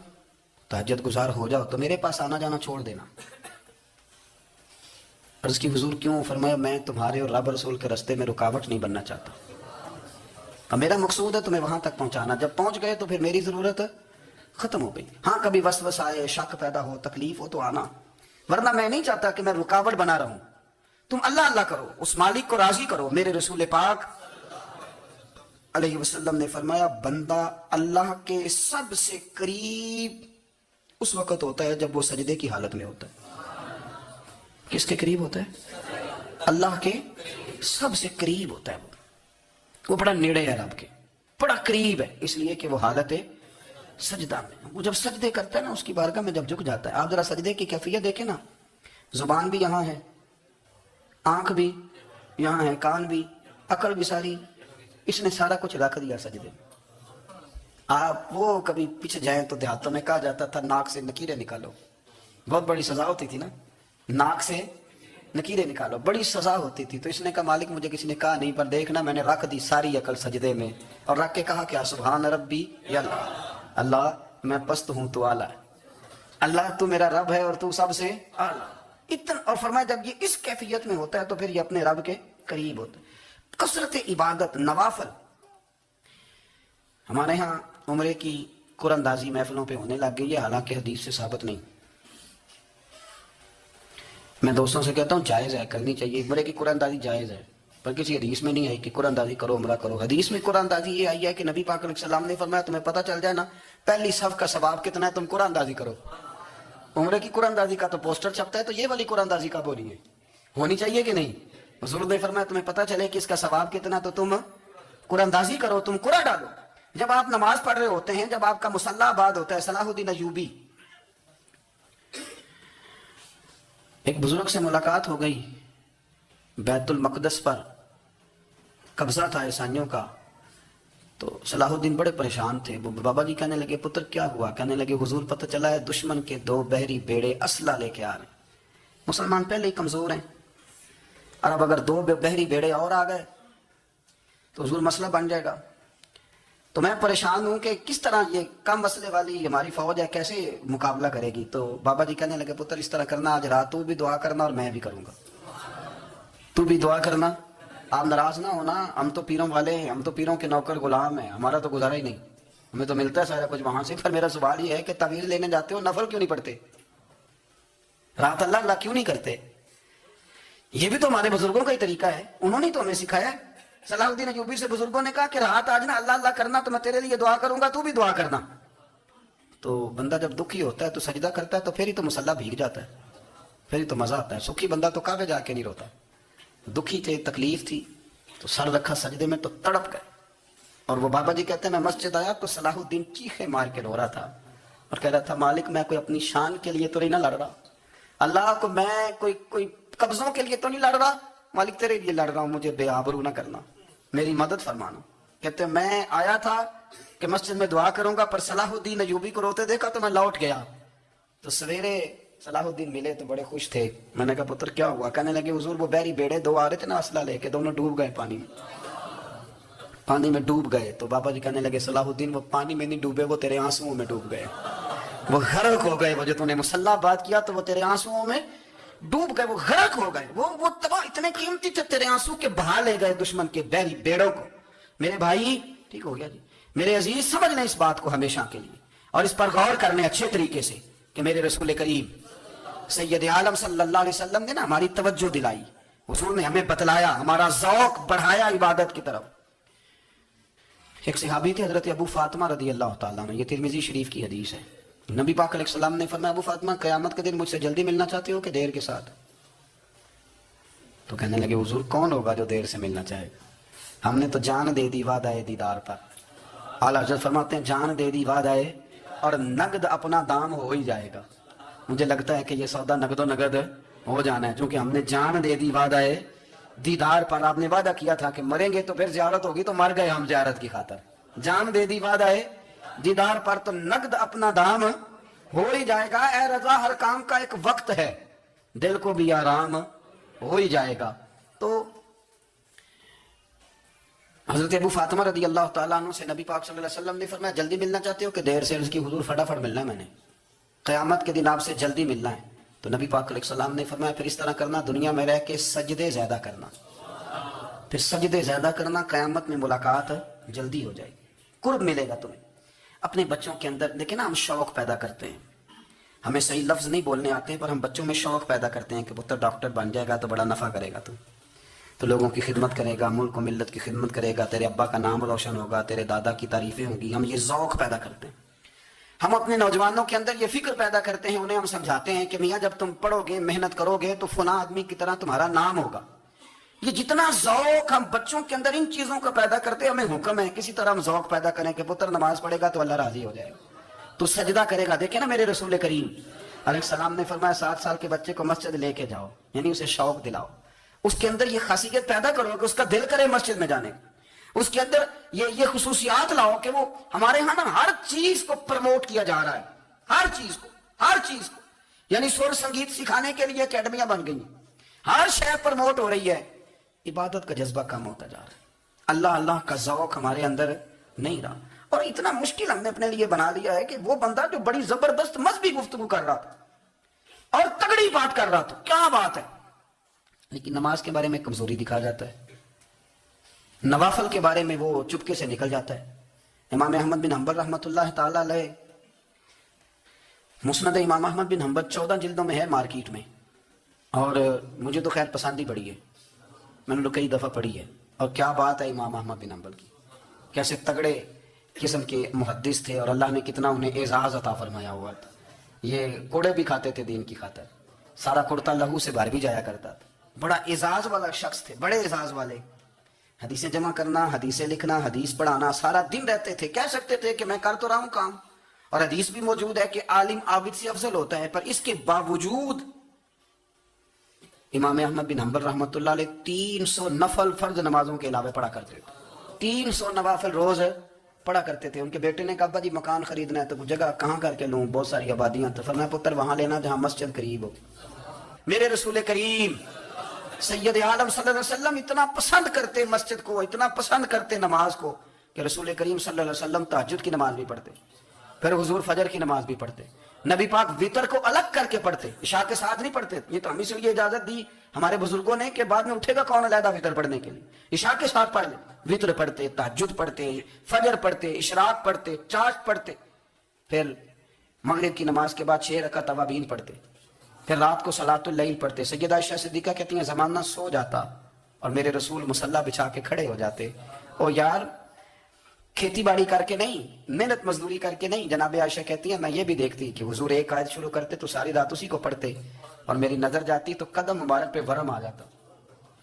تہجد گزار ہو جاؤ، تو میرے پاس آنا جانا چھوڑ دینا۔ عرض کی حضور کیوں؟ فرمایا میں تمہارے اور رب رسول کے راستے میں رکاوٹ نہیں بننا چاہتا، اب میرا مقصود ہے تمہیں وہاں تک پہنچانا، جب پہنچ گئے تو پھر میری ضرورت ختم ہو گئی۔ ہاں کبھی وسوسہ آئے، شک پیدا ہو، تکلیف ہو تو آنا، ورنہ میں نہیں چاہتا کہ میں رکاوٹ بنا رہوں۔ تم اللہ اللہ کرو، اس مالک کو راضی کرو۔ میرے رسول پاک علیہ وسلم نے فرمایا بندہ اللہ کے سب سے قریب اس وقت ہوتا ہے جب وہ سجدے کی حالت میں ہوتا ہے۔ کس کے قریب ہوتا ہے؟ اللہ کے سب سے قریب ہوتا ہے وہ۔ وہ بڑا نیڑے ہے رب کے، بڑا قریب ہے، اس لیے کہ وہ حالت سجدہ میں، وہ جب سجدے کرتا ہے نا اس کی بارگاہ میں جب جھک جاتا ہے. آپ ذرا سجدے کی کیفیت دیکھیں نا، زبان بھی یہاں ہے، آنکھ بھی یہاں ہے، کان بھی، عقل بھی ساری، اس نے سارا کچھ رکھ دیا سجدے میں. آپ وہ کبھی پیچھے جائیں تو دیہاتوں میں کہا جاتا تھا ناک سے نکیریں نکالو، بہت بڑی سزا ہوتی تھی نا، ناک سے نکیریں نکالو، بڑی سزا ہوتی تھی. تو اس نے کہا مالک مجھے کسی نے کہا نہیں، پر دیکھنا میں نے رکھ دی ساری عقل سجدے میں، اور رکھ کے کہا کیا سبحان ربی یا اللہ، اللہ میں پست ہوں تو اعلیٰ ہے، اللہ تو میرا رب ہے اور تو سب سے اعلیٰ. اتنا، اور فرمایا جب یہ اس کیفیت میں ہوتا ہے تو پھر یہ اپنے رب کے قریب ہوتا ہے. کثرت عبادت، نوافل. ہمارے ہاں عمرے کی قرآن اندازی محفلوں پہ ہونے لگ گئی ہے، حالانکہ حدیث سے ثابت نہیں. میں دوستوں سے کہتا ہوں جائز ہے، کرنی چاہیے، عمرے کی قرآن اندازی جائز ہے، پر کسی حدیث میں نہیں آئی کہ قرآن اندازی کرو عمرہ کرو. حدیث میں قرآن اندازی یہ آئی ہے کہ نبی پاک علیہ السلام نے فرمایا تمہیں پتہ چل جائے نا پہلی صف کا ثواب کتنا ہے تم قرآن اندازی کرو. عمرے کی قرآن اندازی کا تو پوسٹر چھپتا ہے، تو یہ والی قرآن اندازی کب ہونی ہے؟ ہونی چاہیے کہ نہیں؟ حضور نے فرمایا تمہیں پتہ چلے کہ اس کا ثواب کتنا تو تم قرآن اندازی کرو، تم قرآن ڈالو. جب آپ نماز پڑھ رہے ہوتے ہیں، جب آپ کا مصلی آباد ہوتا ہے، صلاح الدین ایوبی، ایک بزرگ سے ملاقات ہو گئی، بیت المقدس پر قبضہ تھا عیسائیوں کا. تو صلاح الدین بڑے پریشان تھے. بابا جی کہنے لگے پتر کیا ہوا؟ کہنے لگے حضور پتہ چلا ہے دشمن کے 2 بحری بیڑے اسلحہ لے کے آ رہے ہیں. مسلمان پہلے ہی کمزور ہیں، اور اب اگر 2 بحری بیڑے اور آ گئے تو حضور مسئلہ بن جائے گا. تو میں پریشان ہوں کہ کس طرح یہ کم مسئلے والی ہماری فوج ہے کیسے مقابلہ کرے گی. تو بابا جی کہنے لگے پتر اس طرح کرنا، آج رات تو بھی دعا کرنا اور میں بھی کروں گا، تو بھی دعا کرنا. آپ ناراض نہ ہونا، ہم تو پیروں والے ہیں، ہم تو پیروں کے نوکر غلام ہیں، ہمارا تو گزارا ہی نہیں، ہمیں تو ملتا ہے سارا کچھ وہاں سے. پر میرا سوال یہ ہے کہ تعویذ لینے جاتے ہو نفل کیوں نہیں پڑھتے؟ رات اللہ اللہ کیوں نہیں کرتے؟ یہ بھی تو ہمارے بزرگوں کا ہی طریقہ ہے، انہوں نے تو ہمیں سکھایا ہے. صلاح الدین ایوبی سے بزرگوں نے کہا کہ رات آج نا اللہ اللہ کرنا تو میں تیرے لیے دعا کروں گا، تو بھی دعا کرنا. تو بندہ جب دکھی ہوتا ہے تو سجدہ کرتا ہے تو پھر ہی تو مصلی بھیگ جاتا ہے، پھر ہی تو مزہ آتا ہے. سکھی بندہ تو کعبے جا کے نہیں روتا، دکھی تھے، تکلیف تھی، تو سر رکھا سجدے میں تو تڑپ گئے. اور وہ بابا جی کہتے ہیں میں مسجد آیا تو صلاح الدین چیخے مار کے رو رہا تھا اور کہہ رہا تھا مالک میں کوئی اپنی شان کے لیے تو نہیں نہ لڑ رہا، اللہ کو میں کوئی قبضوں کے لیے تو نہیں لڑ رہا، مالک تیرے لیے لڑ رہا ہوں، مجھے بے آبرو نہ کرنا، میری مدد فرمانا. کہتے ہیں میں آیا تھا کہ مسجد میں دعا کروں گا، پر صلاح الدین ایوبی کو روتے دیکھا تو میں لوٹ گیا. تو سویرے صلاح الدین ملے تو بڑے خوش تھے. میں نے کہا پتر کیا ہوا؟ کہنے لگے حضور وہ بحری بیڑے 2 آ رہے تھے نا اسلحہ لے کے، دونوں ڈوب گئے پانی میں ڈوب گئے. تو بابا جی کہنے لگے صلاح الدین وہ پانی میں نہیں ڈوبے، وہ تیرے آنسوؤں میں ڈوب گئے، وہ غرق ہو گئے. وہ جو تو نے مصلی بات کیا تو وہ تیرے آنسوؤں میں ڈوب گئے، وہ غرق ہو گئے. وہ تباہ اتنے قیمتی تھے تیرے آنسو کے بہا لے گئے دشمن کے بحری بیڑوں کو. میرے بھائی ٹھیک ہو گیا جی، میرے عزیز سمجھ لیں اس بات کو ہمیشہ کے لیے، اور اس پر غور کر لیں اچھے طریقے سے کہ میرے رسول کریم سید عالم صلی اللہ علیہ وسلم نے نا ہماری توجہ دلائی، حضور نے ہمیں بتلایا، ہمارا ذوق بڑھایا عبادت کی طرف. ایک صحابی تھے حضرت ابو فاطمہ رضی اللہ تعالیٰ عنہ، یہ ترمذی شریف کی حدیث ہے. نبی پاک علیہ السلام نے فرمایا ابو فاطمہ قیامت کے دن مجھ سے جلدی ملنا چاہتے ہو کہ دیر کے ساتھ؟ تو کہنے لگے حضور کون ہوگا جو دیر سے ملنا چاہے گا؟ ہم نے تو جان دے دی وعدہ دیدار پر. اعلیٰ حضرت فرماتے ہیں جان دے دی وعدہ اور نقد اپنا دام ہو ہی جائے گا. مجھے لگتا ہے کہ یہ سودا نقد و نقد ہو جانا ہے، چونکہ ہم نے جان دے دی وعدہ دیدار پر. آپ نے وعدہ کیا تھا کہ مریں گے تو پھر زیارت ہوگی، تو مر گئے ہم زیارت کی خاطر. جان دے دی وعدہ دیدار پر تو نقد اپنا دام ہو ہی جائے گا. اے رضا ہر کام کا ایک وقت ہے، دل کو بھی آرام ہو ہی جائے گا. تو حضرت ابو فاطمہ رضی اللہ تعالیٰ عنہ سے نبی پاک صلی اللہ علیہ وسلم نے فرمایا جلدی ملنا چاہتے ہو کہ دیر سے؟ اس کی حضور فٹافٹ ملنا ہے، میں نے قیامت کے دن آپ سے جلدی ملنا ہے. تو نبی پاک علیہ السلام نے فرمایا پھر اس طرح کرنا، دنیا میں رہ کے سجدے زیادہ کرنا، پھر سجدے زیادہ کرنا، قیامت میں ملاقات جلدی ہو جائے گی، قرب ملے گا تمہیں. اپنے بچوں کے اندر دیکھیں نا، ہم شوق پیدا کرتے ہیں، ہمیں صحیح لفظ نہیں بولنے آتے ہیں، پر ہم بچوں میں شوق پیدا کرتے ہیں کہ پتر ڈاکٹر بن جائے گا تو بڑا نفع کرے گا، تو لوگوں کی خدمت کرے گا، ملک و ملت کی خدمت کرے گا، تیرے ابا کا نام روشن ہوگا، تیرے دادا کی تعریفیں ہوں گی. ہم یہ ذوق پیدا کرتے ہیں. ہم اپنے نوجوانوں کے اندر یہ فکر پیدا کرتے ہیں، انہیں ہم سمجھاتے ہیں کہ میاں جب تم پڑھو گے، محنت کرو گے تو فلاں آدمی کی طرح تمہارا نام ہوگا. یہ جتنا ذوق ہم بچوں کے اندر ان چیزوں کا پیدا کرتے ہیں، ہمیں حکم ہے کسی طرح ہم ذوق پیدا کریں کہ پتر نماز پڑھے گا تو اللہ راضی ہو جائے گا، تو سجدہ کرے گا۔ دیکھیں نا میرے رسول کریم علیہ السلام نے فرمایا 7 سال کے بچے کو مسجد لے کے جاؤ، یعنی اسے شوق دلاؤ، اس کے اندر یہ خاصیت پیدا کرو کہ اس کا دل کرے مسجد میں جانے، اس کے اندر یہ خصوصیات لاؤ کہ وہ ہمارے ہاں نا ہر چیز کو پروموٹ کیا جا رہا ہے، ہر چیز کو یعنی سر سنگیت سکھانے کے لیے اکیڈمیاں بن گئی، ہر شے پروموٹ ہو رہی ہے، عبادت کا جذبہ کم ہوتا جا رہا ہے، اللہ کا ذوق ہمارے اندر نہیں رہا، اور اتنا مشکل ہم نے اپنے لیے بنا لیا ہے کہ وہ بندہ جو بڑی زبردست مذہبی گفتگو کر رہا تھا اور تگڑی بات کر رہا تھا، کیا بات ہے، لیکن نماز کے بارے میں کمزوری دکھا جاتا ہے، نوافل کے بارے میں وہ چپکے سے نکل جاتا ہے۔ امام احمد بن حنبل رحمۃ اللہ تعالی علیہ، مسند امام احمد بن حنبل 14 جلدوں میں ہے مارکیٹ میں، اور مجھے تو خیر پسند ہی پڑی ہے، میں نے کئی دفعہ پڑھی ہے، اور کیا بات ہے امام احمد بن حنبل کی، کیسے تگڑے قسم کے محدث تھے، اور اللہ نے کتنا انہیں اعزاز عطا فرمایا ہوا تھا، یہ کوڑے بھی کھاتے تھے دین کی خاطر، سارا کرتا لہو سے باہر بھی جایا کرتا تھا، بڑا اعزاز والا شخص تھے، بڑے اعزاز والے، حدیثیں جمع کرنا، حدیثیں لکھنا، حدیث پڑھانا، سارا دن رہتے تھے، کہہ سکتے تھے کہ میں کر تو رہا ہوں کام، اور حدیث بھی موجود ہے کہ عالم عابد سے افضل ہوتا ہے، پر اس کے باوجود امام احمد بن حنبل رحمۃ اللہ علیہ 300 نفل فرض نمازوں کے علاوہ پڑھا کرتے تھے، 300 نوافل روز پڑھا کرتے تھے۔ ان کے بیٹے نے کہا ابا جی مکان خریدنا ہے تو جگہ کہاں کر کے لوں، بہت ساری آبادیاں، تو فرمایا پتر وہاں لینا جہاں مسجد قریب ہو۔ میرے رسول کریم سید عالم صلی اللہ علیہ وسلم اتنا پسند کرتے مسجد کو، اتنا پسند کرتے نماز کو، کہ رسول کریم صلی اللہ علیہ وسلم تہجد کی نماز بھی پڑھتے، پھر حضور فجر کی نماز بھی پڑھتے، نبی پاک وتر کو الگ کر کے پڑھتے، عشاء کے ساتھ نہیں پڑھتے، یہ تو ہم اس لیے اجازت دی ہمارے بزرگوں نے کہ بعد میں اٹھے گا کون علیحدہ وتر پڑھنے کے لیے، عشاء کے ساتھ پڑھ لے، وتر پڑھتے، تہجد پڑھتے، فجر پڑھتے، اشراق پڑھتے، چاشت پڑھتے، پھر مغرب کی نماز کے بعد 6 رکعت اوابین پڑھتے، پھر رات کو صلاۃ اللیل پڑھتے۔ سیدہ عائشہ صدیقہ کہتی ہیں زمانہ سو جاتا اور میرے رسول مصلی بچھا کے کھڑے ہو جاتے، او یار کھیتی باڑی کر کے نہیں، محنت مزدوری کر کے نہیں، جناب عائشہ کہتی ہیں میں یہ بھی دیکھتی کہ حضور ایک آیت شروع کرتے تو ساری رات اسی کو پڑھتے، اور میری نظر جاتی تو قدم مبارک پہ ورم آ جاتا،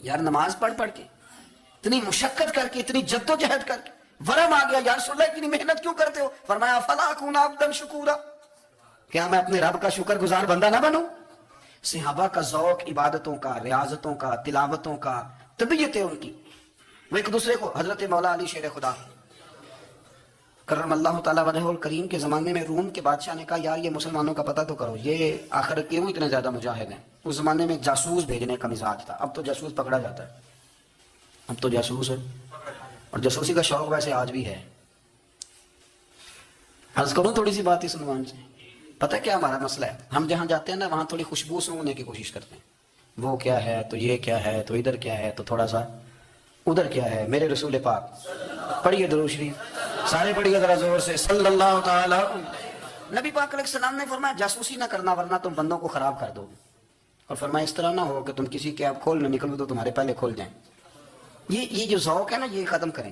یار نماز پڑھ کے اتنی مشقت کر کے، اتنی جد و جہد کر کے ورم آ گیا، یا رسول اللہ اتنی محنت کیوں کرتے ہو؟ فرمایا فلا اکون عبدا شکورا، کیا میں اپنے رب کا شکر گزار بندہ نہ بنوں؟ صحابہ کا ذوق عبادتوں کا، ریاضتوں کا، تلاوتوں کا، طبیعت ہے ان کی، وہ ایک دوسرے کو، حضرت مولا علی شیر خدا کرم اللہ تعالیٰ وجہ الکریم کے زمانے میں روم کے بادشاہ نے کہا یار یہ مسلمانوں کا پتہ تو کرو، یہ آخر کیوں اتنے زیادہ مجاہد ہیں؟ اس زمانے میں جاسوس بھیجنے کا مزاج تھا، اب تو جاسوس پکڑا جاتا ہے، اب تو جاسوس ہے، اور جاسوسی کا شوق ویسے آج بھی ہے۔ عرض کروں تھوڑی سی بات اس عنوان سے، پتہ کیا ہمارا مسئلہ ہے، ہم جہاں جاتے ہیں نا وہاں تھوڑی خوشبو سونگنے کی کوشش کرتے ہیں، وہ کیا ہے تو یہ کیا ہے تو ادھر کیا ہے تو تھوڑا سا ادھر کیا ہے۔ میرے رسول پاک پڑھیے درود شریف، سارے پڑھیے ذرا زور سے، صلی اللہ تعالی۔ نبی پاک علیہ السلام نے فرمایا جاسوسی نہ کرنا ورنہ تم بندوں کو خراب کر دو گے، اور فرمایا اس طرح نہ ہو کہ تم کسی کے آپ کھول نہ نکلو تو تمہارے پہلے کھول جائیں۔ یہ جو ذوق ہے نا یہ ختم کریں،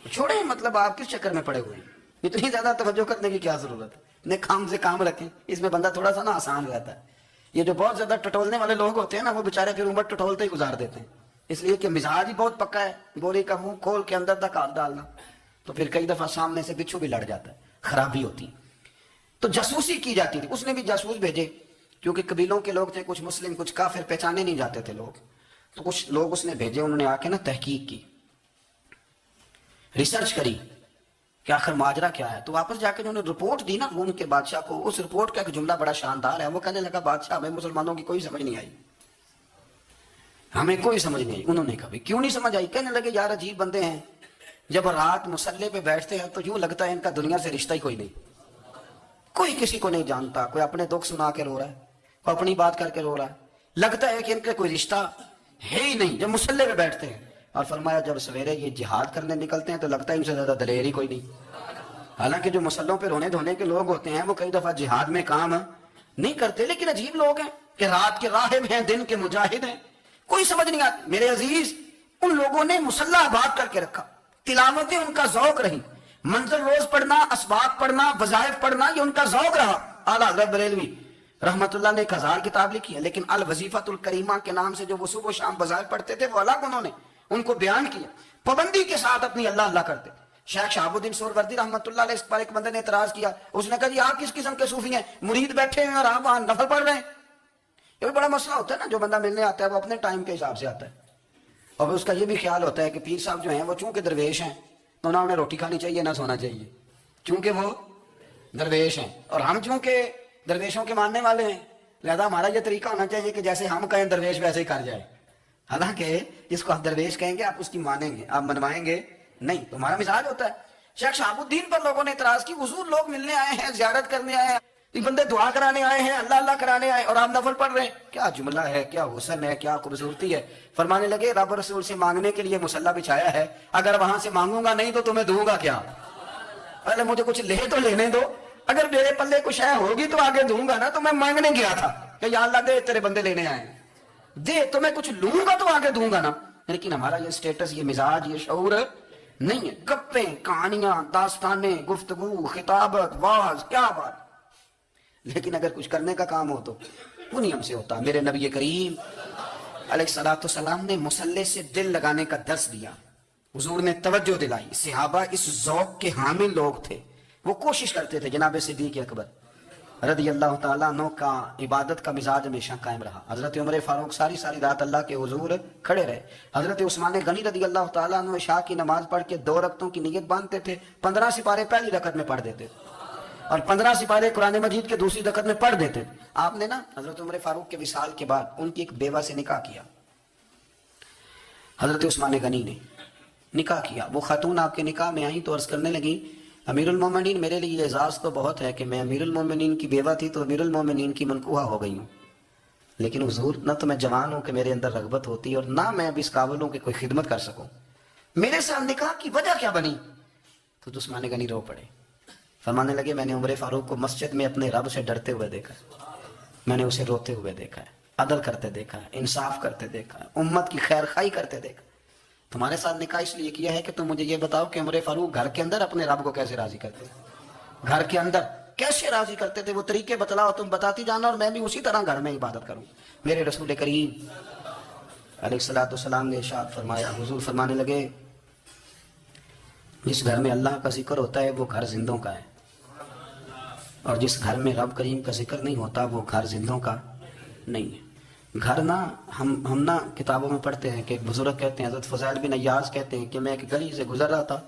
چھوڑیں، مطلب آپ کس چکر میں پڑے ہوئے ہیں، اتنی زیادہ توجہ کرنے کی کیا ضرورت ہے، اپنے کام سے کام رکھیں، اس میں بندہ تھوڑا سا نا آسان رہتا ہے۔ یہ جو بہت زیادہ ٹٹولنے والے لوگ ہوتے ہیں نا وہ بےچارے پھر عمر ٹٹولتے ہی گزار دیتے ہیں، اس لیے کہ مزاج ہی بہت پکا ہے، گولی کا منہ کھول کے اندر تک ہاتھ ڈالنا، تو پھر کئی دفعہ سامنے سے بچھو بھی لڑ جاتا ہے، خرابی ہوتی۔ تو جاسوسی کی جاتی تھی، اس نے بھی جاسوس بھیجے، کیونکہ قبیلوں کے لوگ تھے، کچھ مسلم کچھ کافر، پہچانے نہیں جاتے تھے لوگ، تو کچھ لوگ اس نے بھیجے، انہوں نے آ کے نا تحقیق کی، ریسرچ کری کہ آخر ماجرا کیا ہے، تو واپس جا کے انہوں نے رپورٹ دی نا روم کے بادشاہ کو، اس رپورٹ کا ایک جملہ بڑا شاندار ہے، وہ کہنے لگا بادشاہ ہمیں مسلمانوں کی کوئی سمجھ نہیں آئی، ہمیں کوئی سمجھ نہیں آئی۔ انہوں نے کہا کیوں نہیں سمجھ آئی؟ کہنے لگے یار عجیب بندے ہیں، جب رات مسلح پہ بیٹھتے ہیں تو یوں لگتا ہے ان کا دنیا سے رشتہ ہی کوئی نہیں، کوئی کسی کو نہیں جانتا، کوئی اپنے دکھ سنا کے رو رہا ہے، کوئی اپنی بات کر کے رو رہا ہے، لگتا ہے کہ ان کا کوئی رشتہ ہے ہی نہیں جب مسلح پہ بیٹھتے ہیں۔ اور فرمایا جب سویرے یہ جہاد کرنے نکلتے ہیں تو لگتا ہے ان سے زیادہ دلیر ہی کوئی نہیں، حالانکہ جو مسلحوں پہ رونے دھونے کے لوگ ہوتے ہیں وہ کئی دفعہ جہاد میں کام نہیں کرتے، لیکن عجیب لوگ ہیں کہ رات کے راہب ہیں، دن کے مجاہد ہیں، کوئی سمجھ نہیں آتی۔ میرے عزیز ان لوگوں نے مسلح آباد کر کے رکھا، تلاوتیں ان کا ذوق رہی، منزل روز پڑھنا، اسباق پڑھنا، وظائف پڑھنا، یہ ان کا ذوق رہا۔ اعلیٰ حضرت بریلوی رحمت اللہ نے 1000 کتاب لکھی ہے، لیکن الوظیفۃ الکریمہ کے نام سے جو وہ صبح و شام بظاہر پڑھتے تھے وہ الگ انہوں نے ان کو بیان کیا، پابندی کے ساتھ اپنی اللہ اللہ کرتے تھے۔ شیخ شہاب الدین سہروردی رحمت اللہ علیہ اس پر ایک بندے نے اعتراض کیا، اس نے کہا جی آپ کس قسم کے صوفی ہیں، مرید بیٹھے ہیں اور آپ وہاں نفل پڑھ رہے ہیں؟ یہ بھی بڑا مسئلہ ہوتا ہے نا، جو بندہ ملنے آتا ہے وہ اپنے ٹائم کے حساب سے آتا ہے، اور اس کا یہ بھی خیال ہوتا ہے کہ پیر صاحب جو ہیں وہ چونکہ درویش ہیں تو نہ انہیں روٹی کھانی چاہیے نہ سونا چاہیے، چونکہ وہ درویش ہیں، اور ہم چونکہ درویشوں کے ماننے والے ہیں لہذا ہمارا یہ طریقہ ہونا چاہیے کہ جیسے ہم کہیں درویش ویسے ہی کر جائے، حالانکہ جس کو آپ درویش کہیں گے آپ اس کی مانیں گے، آپ منوائیں گے نہیں، تو ہمارا مزاج ہوتا ہے۔ شیخ شہاب الدین پر لوگوں نے اعتراض کی، حضور لوگ ملنے آئے ہیں، زیارت کرنے آئے ہیں، یہ بندے دعا کرانے آئے ہیں، اللہ اللہ کرانے آئے اور آپ نفل پڑھ رہے ہیں، کیا جملہ ہے، کیا حسن ہے، کیا خوبصورتی ہے۔ فرمانے لگے رب رسول سے مانگنے کے لیے مصلی بچھایا ہے، اگر وہاں سے مانگوں گا نہیں تو تمہیں دوں گا کیا؟ پہلے مجھے کچھ لے تو لینے دو، اگر میرے پلے کچھ ہے ہوگی تو آگے دوں گا نا، تو میں مانگنے گیا تھا کہ یا اللہ دے تیرے بندے لینے آئے دے، تو میں کچھ لوں گا تو آگے دوں گا نا۔ لیکن ہمارا یہ سٹیٹس، یہ مزاج، یہ شعور نہیں ہے، گپیں، کہانیاں، داستانیں، گفتگو، خطابت، واز، کیا بات، لیکن اگر کچھ کرنے کا کام ہو تو وہ نہیں ہم سے ہوتا۔ میرے نبی کریم علیہ الصلوۃ والسلام نے مصلی سے دل لگانے کا درس دیا، حضور نے توجہ دلائی، صحابہ اس ذوق کے حامل لوگ تھے، وہ کوشش کرتے تھے۔ جناب صدیق اکبر رضی اللہ تعالیٰ عنہ کا عبادت کا مزاج ہمیشہ قائم رہا۔ حضرت عمر فاروق ساری رات اللہ کے حضور کھڑے رہے۔ حضرت عثمان غنی رضی اللہ تعالیٰ عنہ عشاء کی نماز پڑھ کے 2 رکعتوں کی نیت باندھتے تھے، 15 سپارے پہلی رکعت میں پڑھ دیتے تھے اور 15 سپارے قرآن مجید کے دوسری رکعت میں پڑھ دیتے تھے۔ آپ نے نا حضرت عمر فاروق کے وصال کے بعد ان کی ایک بیوہ سے نکاح کیا، حضرت عثمان غنی نے نکاح کیا۔ وہ خاتون آپ کے نکاح میں آئیں تو عرض کرنے لگی امیر المومنین میرے لیے اعزاز تو بہت ہے کہ میں امیر المومنین کی بیوہ تھی تو امیر المومنین کی منکوحہ ہو گئی ہوں، لیکن حضور نہ تو میں جوان ہوں کہ میرے اندر رغبت ہوتی اور نہ میں اب اس قابل ہوں کہ کوئی خدمت کر سکوں، میرے ساتھ نکاح کی وجہ کیا بنی؟ تو عثمان غنی رو پڑے، فرمانے لگے میں نے عمر فاروق کو مسجد میں اپنے رب سے ڈرتے ہوئے دیکھا ہے، میں نے اسے روتے ہوئے دیکھا ہے، عدل کرتے دیکھا ہے، انصاف کرتے دیکھا ہے، امت کی خیر خواہی کرتے دیکھا۔ تمہارے ساتھ نکاح اس لیے کیا ہے کہ تم مجھے یہ بتاؤ کہ عمر فاروق گھر کے اندر اپنے رب کو کیسے راضی کرتے، گھر کے اندر کیسے راضی کرتے تھے، وہ طریقے بتلاؤ، تم بتاتی جانا اور میں بھی اسی طرح گھر میں عبادت کروں۔ میرے رسول کریم علیہ الصلوۃ والسلام نے ارشاد فرمایا، حضور فرمانے لگے جس گھر میں اللہ کا ذکر ہوتا ہے وہ گھر زندوں کا ہے، اور جس گھر میں رب کریم کا ذکر نہیں ہوتا وہ گھر زندوں کا نہیں ہے۔ گھر نا ہم نا کتابوں میں پڑھتے ہیں کہ ایک بزرگ کہتے ہیں، حضرت فضیل بن عیاض کہتے ہیں کہ میں ایک گلی سے گزر رہا تھا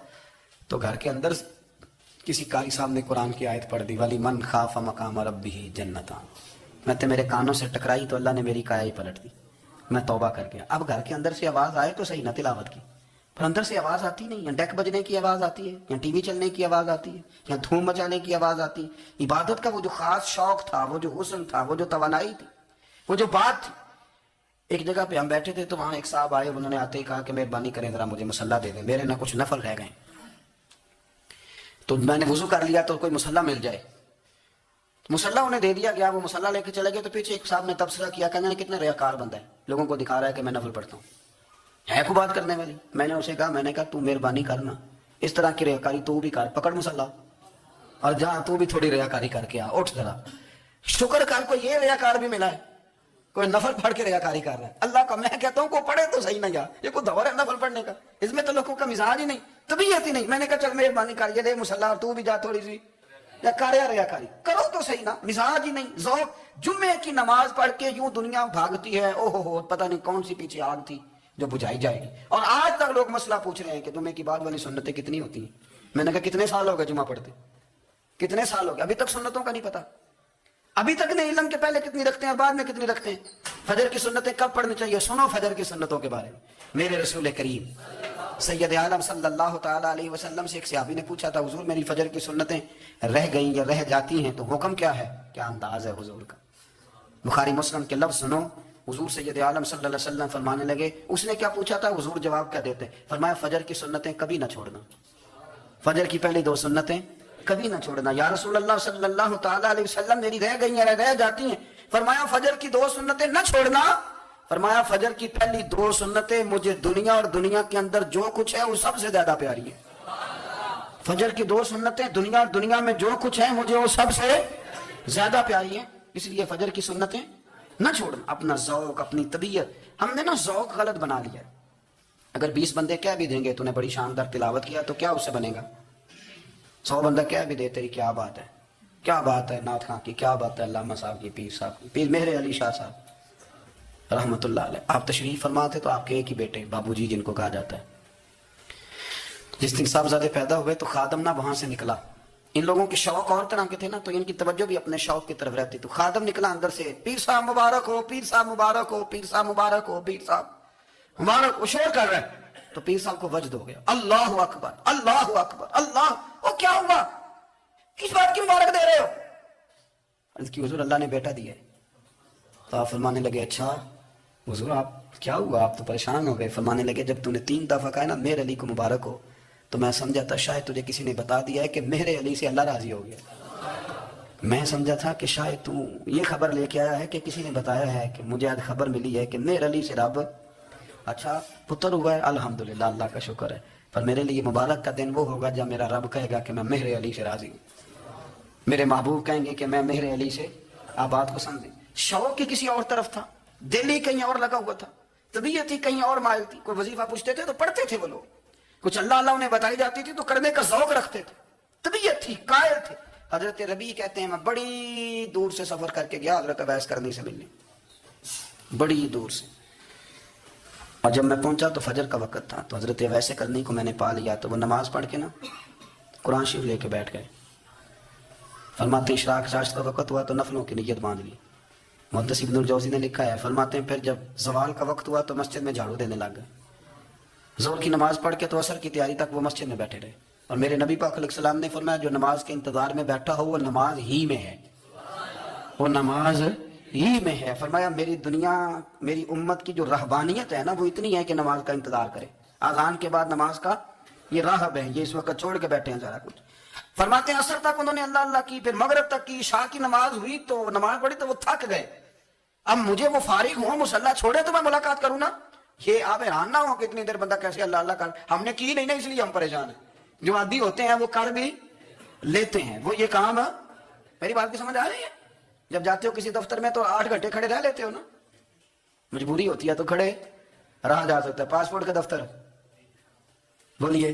تو گھر کے اندر کسی قاری صاحب نے قرآن کی آیت پڑھ دی، وَلِمَنْ خَافَ مَقَامَ رَبِّهِ جَنَّتَانِ، میں میرے کانوں سے ٹکرائی تو اللہ نے میری کایا ہی پلٹ دی، میں توبہ کر گیا۔ اب گھر کے اندر سے آواز آئے تو صحیح نہ تلاوت کی، پر اندر سے آواز آتی نہیں ہے، ڈیک بجنے کی آواز آتی ہے یا ٹی وی چلنے کی آواز آتی ہے یا دھوم مچانے کی آواز آتی ہے۔ عبادت کا وہ جو خاص شوق تھا، وہ جو حسن تھا، وہ جو توانائی تھی، وہ جو بات تھی۔ ایک جگہ پہ ہم بیٹھے تھے تو وہاں ایک صاحب آئے، انہوں نے آتے ہی کہا کہ مہربانی کریں ذرا مجھے مصلی دے دیں، میرے نہ کچھ نفل رہ گئے، تو میں نے وضو کر لیا تو کوئی مصلی مل جائے، مصلی انہیں دے دیا گیا، وہ مصلی لے کے چلے گئے تو پیچھے ایک صاحب نے تبصرہ کیا، کہنے کتنا ریاکار بندہ ہے، لوگوں کو دکھا رہا ہے کہ میں نفل پڑھتا ہوں، ہے کو بات کرنے والی۔ میں نے اسے کہا تو مہربانی کرنا اس طرح کی ریاکاری تو بھی کر، پکڑ مصلی اور جہاں تو بھی تھوڑی ریاکاری کر کے آ، اٹھ ذرا، شکر کر کو یہ ریاکار بھی ملا ہے، کوئی نفل پڑھ کے ریاکاری کر رہا ہے۔ اللہ کا میں کہتا ہوں کو پڑھے تو صحیح نہ، یار یہ کوئی دور ہے نفل پڑھنے کا، اس میں تو لوگوں کا مزاج ہی نہیں، طبیعت ہی نہیں۔ میں نے کہا چل مہربانی کر یہ لے مصلی اور تو بھی جا تھوڑی سی یا کر ریاکاری کرو تو صحیح نا، مزاج ہی نہیں، ذوق۔ جمعے کی نماز پڑھ کے یوں دنیا بھاگتی ہے، او ہو پتہ نہیں کون سی پیچھے آگ تھی جو بجھائی جائے گی، اور آج تک لوگ مسئلہ پوچھ رہے ہیں کہ جمعے کی بعد والی سنتیں کتنی ہوتی ہیں۔ میں نے کہا کتنے سال ہو گئے جمعہ پڑھتے، کتنے سال ہو گئے، ابھی تک سنتوں کا نہیں پتا، ابھی تک نہیں علم کے پہلے کتنی رکھتے ہیں اور بعد میں کتنی رکھتے ہیں۔ فجر کی سنتیں کب پڑھنی چاہیے، سنو فجر کی سنتوں کے بارے میں۔ میرے رسول کریم سید عالم صلی اللہ تعالیٰ علیہ وسلم سے ایک صحابی نے پوچھا تھا، حضور میری فجر کی سنتیں رہ گئیں یا رہ جاتی ہیں تو حکم کیا ہے، کیا انداز ہے حضور کا۔ بخاری مسلم کے لفظ سنو، حضور سید عالم صلی اللہ علیہ وسلم فرمانے لگے، اس نے کیا پوچھا تھا، حضور جواب کیا دیتے، فرمایا فجر کی سنتیں کبھی نہ چھوڑنا، فجر کی پہلی 2 سنتیں کبھی نہ چھوڑنا۔ یا رسول اللہ صلی اللہ تعالیٰ علیہ وسلم میری رہ گئی ہیں، رہ جاتی ہیں، فرمایا فجر کی 2 سنتیں نہ چھوڑنا، فرمایا فجر کی پہلی 2 سنتیں مجھے دنیا اور دنیا کے اندر جو کچھ ہے وہ سب سے زیادہ پیاری ہے۔ فجر کی 2 سنتیں دنیا اور دنیا میں جو کچھ ہے مجھے وہ سب سے زیادہ پیاری ہیں۔ اس لیے فجر کی سنتیں نہ چھوڑنا. اپنا ذوق، اپنی طبیعت، ہم نے نا ذوق غلط بنا لیا ہے. اگر 20 بندے کہہ بھی دیں گے تو نے بڑی شاندار تلاوت کیا تو کیا اس سے بنے گا؟ 100 بندہ کہہ بھی دے تیری کیا بات ہے، کیا بات ہے نعت خان کی، کیا بات ہے علامہ صاحب کی، پیر صاحب کی، پیر مہر علی شاہ صاحب رحمۃ اللہ علیہ. آپ تشریف فرما تھے تو آپ کے ایک ہی بیٹے بابو جی جن کو کہا جاتا ہے، جس دن صاحبزادے پیدا ہوئے تو خادم نہ وہاں سے نکلا. ان لوگوں کے شوق اور طرح کے تھے نا، تو ان کی توجہ بھی اپنے شوق کی طرف رہتی. تو خادم نکلا اندر سے، پیر صاحب مبارک ہو، پیر صاحب مبارک ہو، پیر صاحب مبارک ہو، پیر صاحب مبارک ہو، شور کر رہے ہیں. تو پیر صاحب کو وجد ہو گیا، اللہ اکبر اللہ اکبر اللہ. وہ کیا ہوا، کس بات کی مبارک دے رہے ہو؟ عرض کی حضور اللہ نے بیٹا دیا ہے. تو آپ فرمانے لگے اچھا حضور آپ کیا ہوا، آپ تو پریشان ہو گئے. فرمانے لگے جب تو نے 3 دفعہ کہا نا مہر علی کو مبارک ہو تو میں سمجھا تھا شاید تجھے کسی نے بتا دیا ہے کہ مہر علی سے اللہ راضی ہو گیا. میں سمجھا تھا کہ شاید تو یہ خبر لے کے آیا ہے کہ کسی نے بتایا ہے کہ مجھے آج خبر ملی ہے کہ مہر علی سے رب اچھا پتر ہوا ہے. الحمدللہ اللہ کا شکر ہے. پر میرے لیے مبارک کا دن وہ ہوگا جب میرا رب کہے گا کہ میں مہر علی سے راضی ہوں. میرے محبوب کہیں گے کہ میں مہر علی سے. آپ بات کو سمجھیں، شوق کی کسی اور طرف تھا، دل ہی کہیں اور لگا ہوا تھا، طبیعت ہی کہیں اور مائل تھی. کوئی وظیفہ پوچھتے تھے تو پڑھتے تھے وہ لوگ، کچھ اللہ اللہ انہیں بتائی جاتی تھی تو کرنے کا ذوق رکھتے تھے، طبیعت تھی، قائل تھے. حضرت ربیع کہتے ہیں میں بڑی دور سے سفر کر کے گیا حضرت اویس کرنی سے ملنے، بڑی دور سے. اور جب میں پہنچا تو فجر کا وقت تھا. تو حضرت اویس کرنی کو میں نے پا لیا تو وہ نماز پڑھ کے نا قرآن شریف لے کے بیٹھ گئے. فرماتے ہیں اشراق چاشت کا وقت ہوا تو نفلوں کی نیت باندھ لی. محدث ابن الجوزی نے لکھا ہے، فرماتے ہیں پھر جب زوال کا وقت ہوا تو مسجد میں جھاڑو دینے لگ گئے. ظہر کی نماز پڑھ کے تو عصر کی تیاری تک وہ مسجد میں بیٹھے رہے. اور میرے نبی پاک علیہ السلام نے فرمایا جو نماز کے انتظار میں بیٹھا ہو وہ نماز ہی میں ہے، وہ نماز ہی میں ہے. فرمایا میری دنیا میری امت کی جو رہبانیت ہے نا وہ اتنی ہے کہ نماز کا انتظار کرے. اذان کے بعد نماز کا یہ راہب ہے، یہ اس وقت چھوڑ کے بیٹھے ہیں ذرا کچھ. فرماتے ہیں عصر تک انہوں نے اللہ اللہ کی، پھر مغرب تک کی، عشاء کی نماز ہوئی تو نماز پڑھی تو وہ تھک گئے. اب مجھے وہ فارغ ہوں مصلی چھوڑے تو میں ملاقات کروں نا. یہ آپ حیران نہ ہو کہ اتنی دیر بندہ کیسے اللہ اللہ کر، ہم نے کی نہیں نا اس لیے ہم پریشان ہیں. جو عادی ہوتے ہیں وہ کر بھی لیتے ہیں، وہ یہ کام ہے. میری بات کی سمجھ آ رہی ہے؟ جب جاتے ہو کسی دفتر میں تو 8 گھنٹے کھڑے رہ لیتے ہو نا، مجبوری ہوتی ہے تو کھڑے رہا جا سکتا ہے. پاسپورٹ کا دفتر بولیے،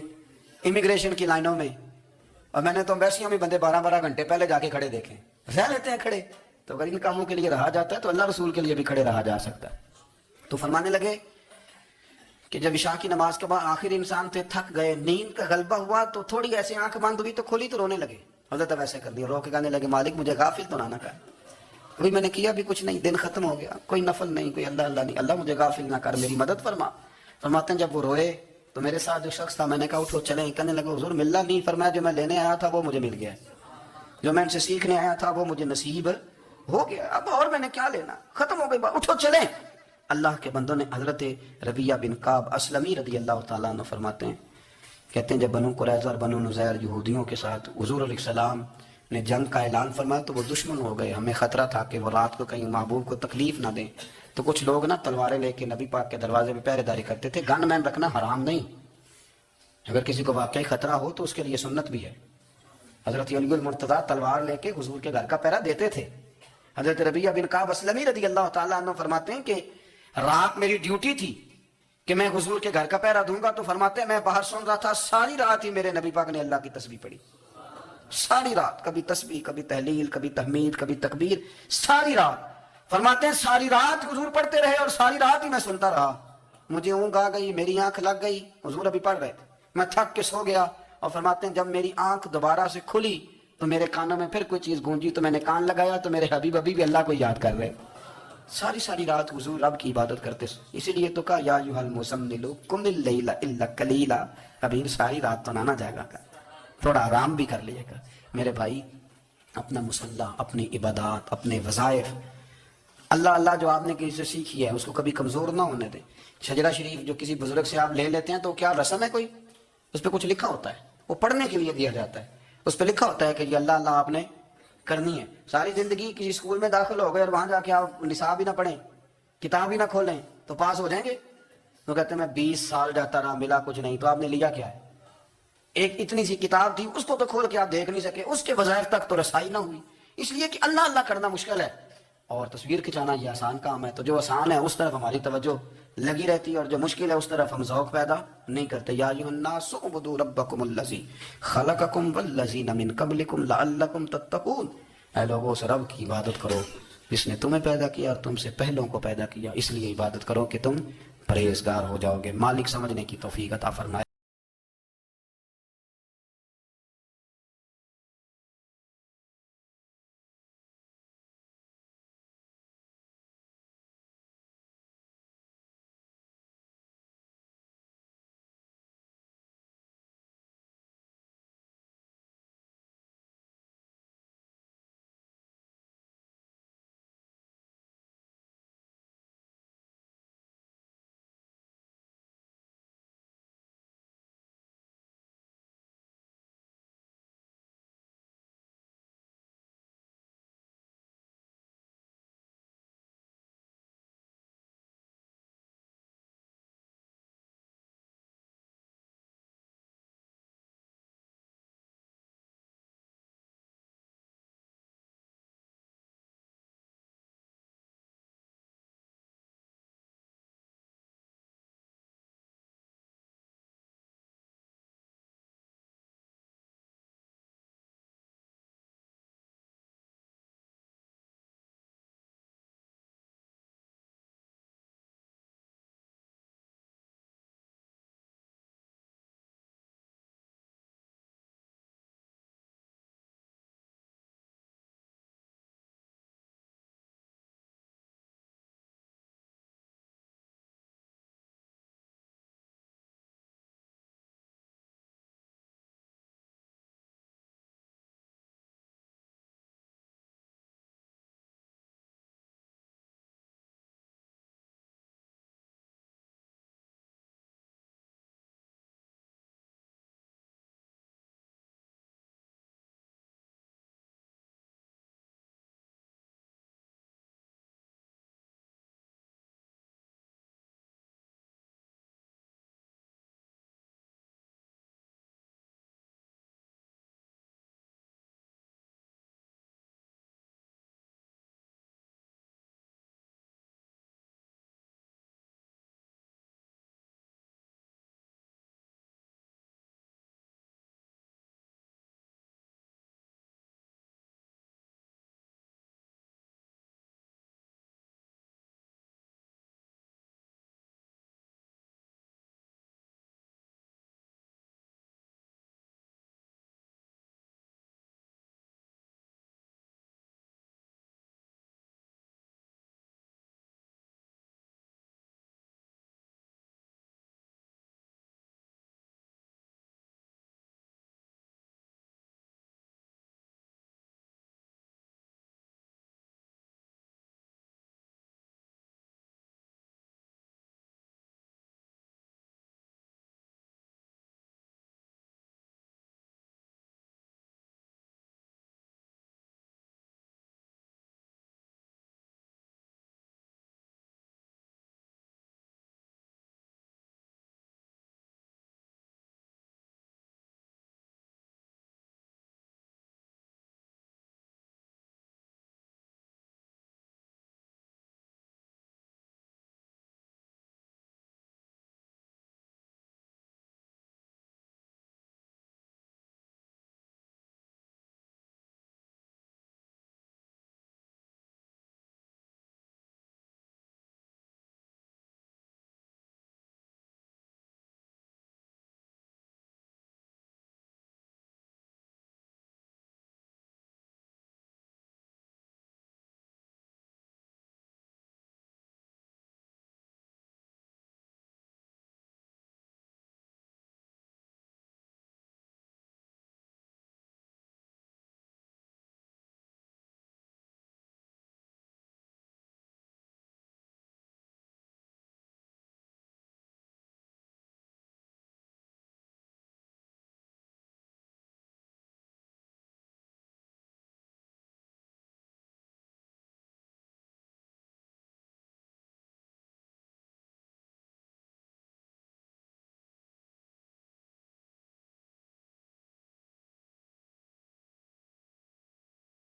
امیگریشن کی لائنوں میں، اور میں نے تو ایمبیسیوں میں بندے 12 گھنٹے پہلے جا کے کھڑے دیکھے، رہ لیتے ہیں کھڑے. تو اگر ان کاموں کے لیے رہا جاتا ہے تو اللہ رسول کے لیے بھی کھڑے رہا جا سکتا ہے. تو فرمانے لگے کہ جب عشاء کی نماز کے بعد آخر انسان تھے، تھک گئے، نیند کا غلبہ ہوا تو تھوڑی ایسے آنکھ بند ہوئی تو کھولی تو رونے لگے. حضرت ویسے کر دیا، رو کے کہنے لگے مالک مجھے غافل تو نہ کر، کوئی میں نے کیا بھی کچھ نہیں، دن ختم ہو گیا، کوئی نفل نہیں، کوئی اللہ اللہ نہیں، اللہ مجھے غافل نہ کر، میری مدد فرما. فرماتے ہیں جب وہ روئے تو میرے ساتھ جو شخص تھا میں نے کہا اٹھو چلیں. کہنے لگے حضور ملنا نہیں. فرمایا جو میں لینے آیا تھا وہ مجھے مل گیا، جو میں ان سے سیکھنے آیا تھا وہ مجھے نصیب ہو گیا، اب اور میں نے کیا لینا، ختم ہو گئی بات، اٹھو چلیں. اللہ کے بندوں نے حضرت ربیعہ بن کعب اسلمی رضی اللہ تعالیٰ عنہ فرماتے ہیں، کہتے ہیں جب بنو قریظہ اور بنو نذیر یہودیوں کے ساتھ حضور علیہ السلام نے جنگ کا اعلان فرمایا تو وہ دشمن ہو گئے. ہمیں خطرہ تھا کہ وہ رات کو کہیں محبوب کو تکلیف نہ دیں، تو کچھ لوگ نا تلواریں لے کے نبی پاک کے دروازے پہ پہرے داری کرتے تھے. گن مین رکھنا حرام نہیں، اگر کسی کو واقعی خطرہ ہو تو اس کے لیے سنت بھی ہے. حضرت علی المرتضیٰ تلوار لے کے حضور کے گھر کا پہرا دیتے تھے. حضرت ربیعہ بن کعب اسلمی رضی اللہ تعالیٰ عنہ فرماتے ہیں کہ رات میری ڈیوٹی تھی کہ میں حضور کے گھر کا پہرا دوں گا. تو فرماتے ہیں میں باہر سن رہا تھا، ساری رات ہی میرے نبی پاک نے اللہ کی تسبیح پڑھی، ساری رات، کبھی تسبیح، کبھی تحلیل، کبھی تحمید، کبھی تکبیر، ساری رات. فرماتے ہیں ساری رات حضور پڑھتے رہے اور ساری رات ہی میں سنتا رہا. مجھے اونگ آ گئی، میری آنکھ لگ گئی، حضور ابھی پڑھ رہے تھے، میں تھک کے سو گیا. اور فرماتے ہیں جب میری آنکھ دوبارہ سے کھلی تو میرے کانوں میں پھر کوئی چیز گونجی تو میں نے کان لگایا تو میرے حبیب ابھی بھی اللہ کو یاد کر رہے. ساری رات حضور رب کی عبادت کرتے. اسی لیے تو کہا یا ایھا المزمل قم اللیل الا قلیلا، ابھی ساری رات تو نہ جائے گا، تھوڑا آرام بھی کر لیے گا. میرے بھائی اپنا مصلی، اپنی عبادات، اپنے وظائف، اللہ اللہ جو آپ نے کسی سے سیکھی ہے اس کو کبھی کمزور نہ ہونے دیں. شجرہ شریف جو کسی بزرگ سے آپ لے لیتے ہیں تو کیا رسم ہے کوئی؟ اس پہ کچھ لکھا ہوتا ہے، وہ پڑھنے کے لیے دیا جاتا ہے. اس پہ لکھا ہوتا ہے کہ یہ اللہ اللہ آپ نے کرنی ہے. ساری زندگی کسی اسکول میں داخل ہو گئے اور وہاں جا کے آپ نصاب ہی نہ پڑھیں، کتاب ہی نہ کھولیں تو پاس ہو جائیں گے؟ تو کہتے ہیں میں 20 سال جاتا رہا ملا کچھ نہیں. تو آپ نے لیا کیا ہے؟ ایک اتنی سی کتاب تھی، اس کو تو کھول کے آپ دیکھ نہیں سکے، اس کے وظائف تک تو رسائی نہ ہوئی. اس لیے کہ اللہ اللہ کرنا مشکل ہے. اور تصویر کھنچانا یہ آسان کام ہے، تو جو آسان ہے اس طرف ہماری توجہ لگی رہتی ہے، اور جو مشکل ہے اس طرف ہم ذوق پیدا نہیں کرتے۔ یا ایھا الناس اعبدوا ربکم الذی خلقکم والذین من قبلکم لعلکم تتقون، اے لوگوں اس رب کی عبادت کرو جس نے تمہیں پیدا کیا اور تم سے پہلوں کو پیدا کیا، اس لیے عبادت کرو کہ تم پرہیزگار ہو جاؤ گے۔ مالک سمجھنے کی توفیق عطا فرمائے۔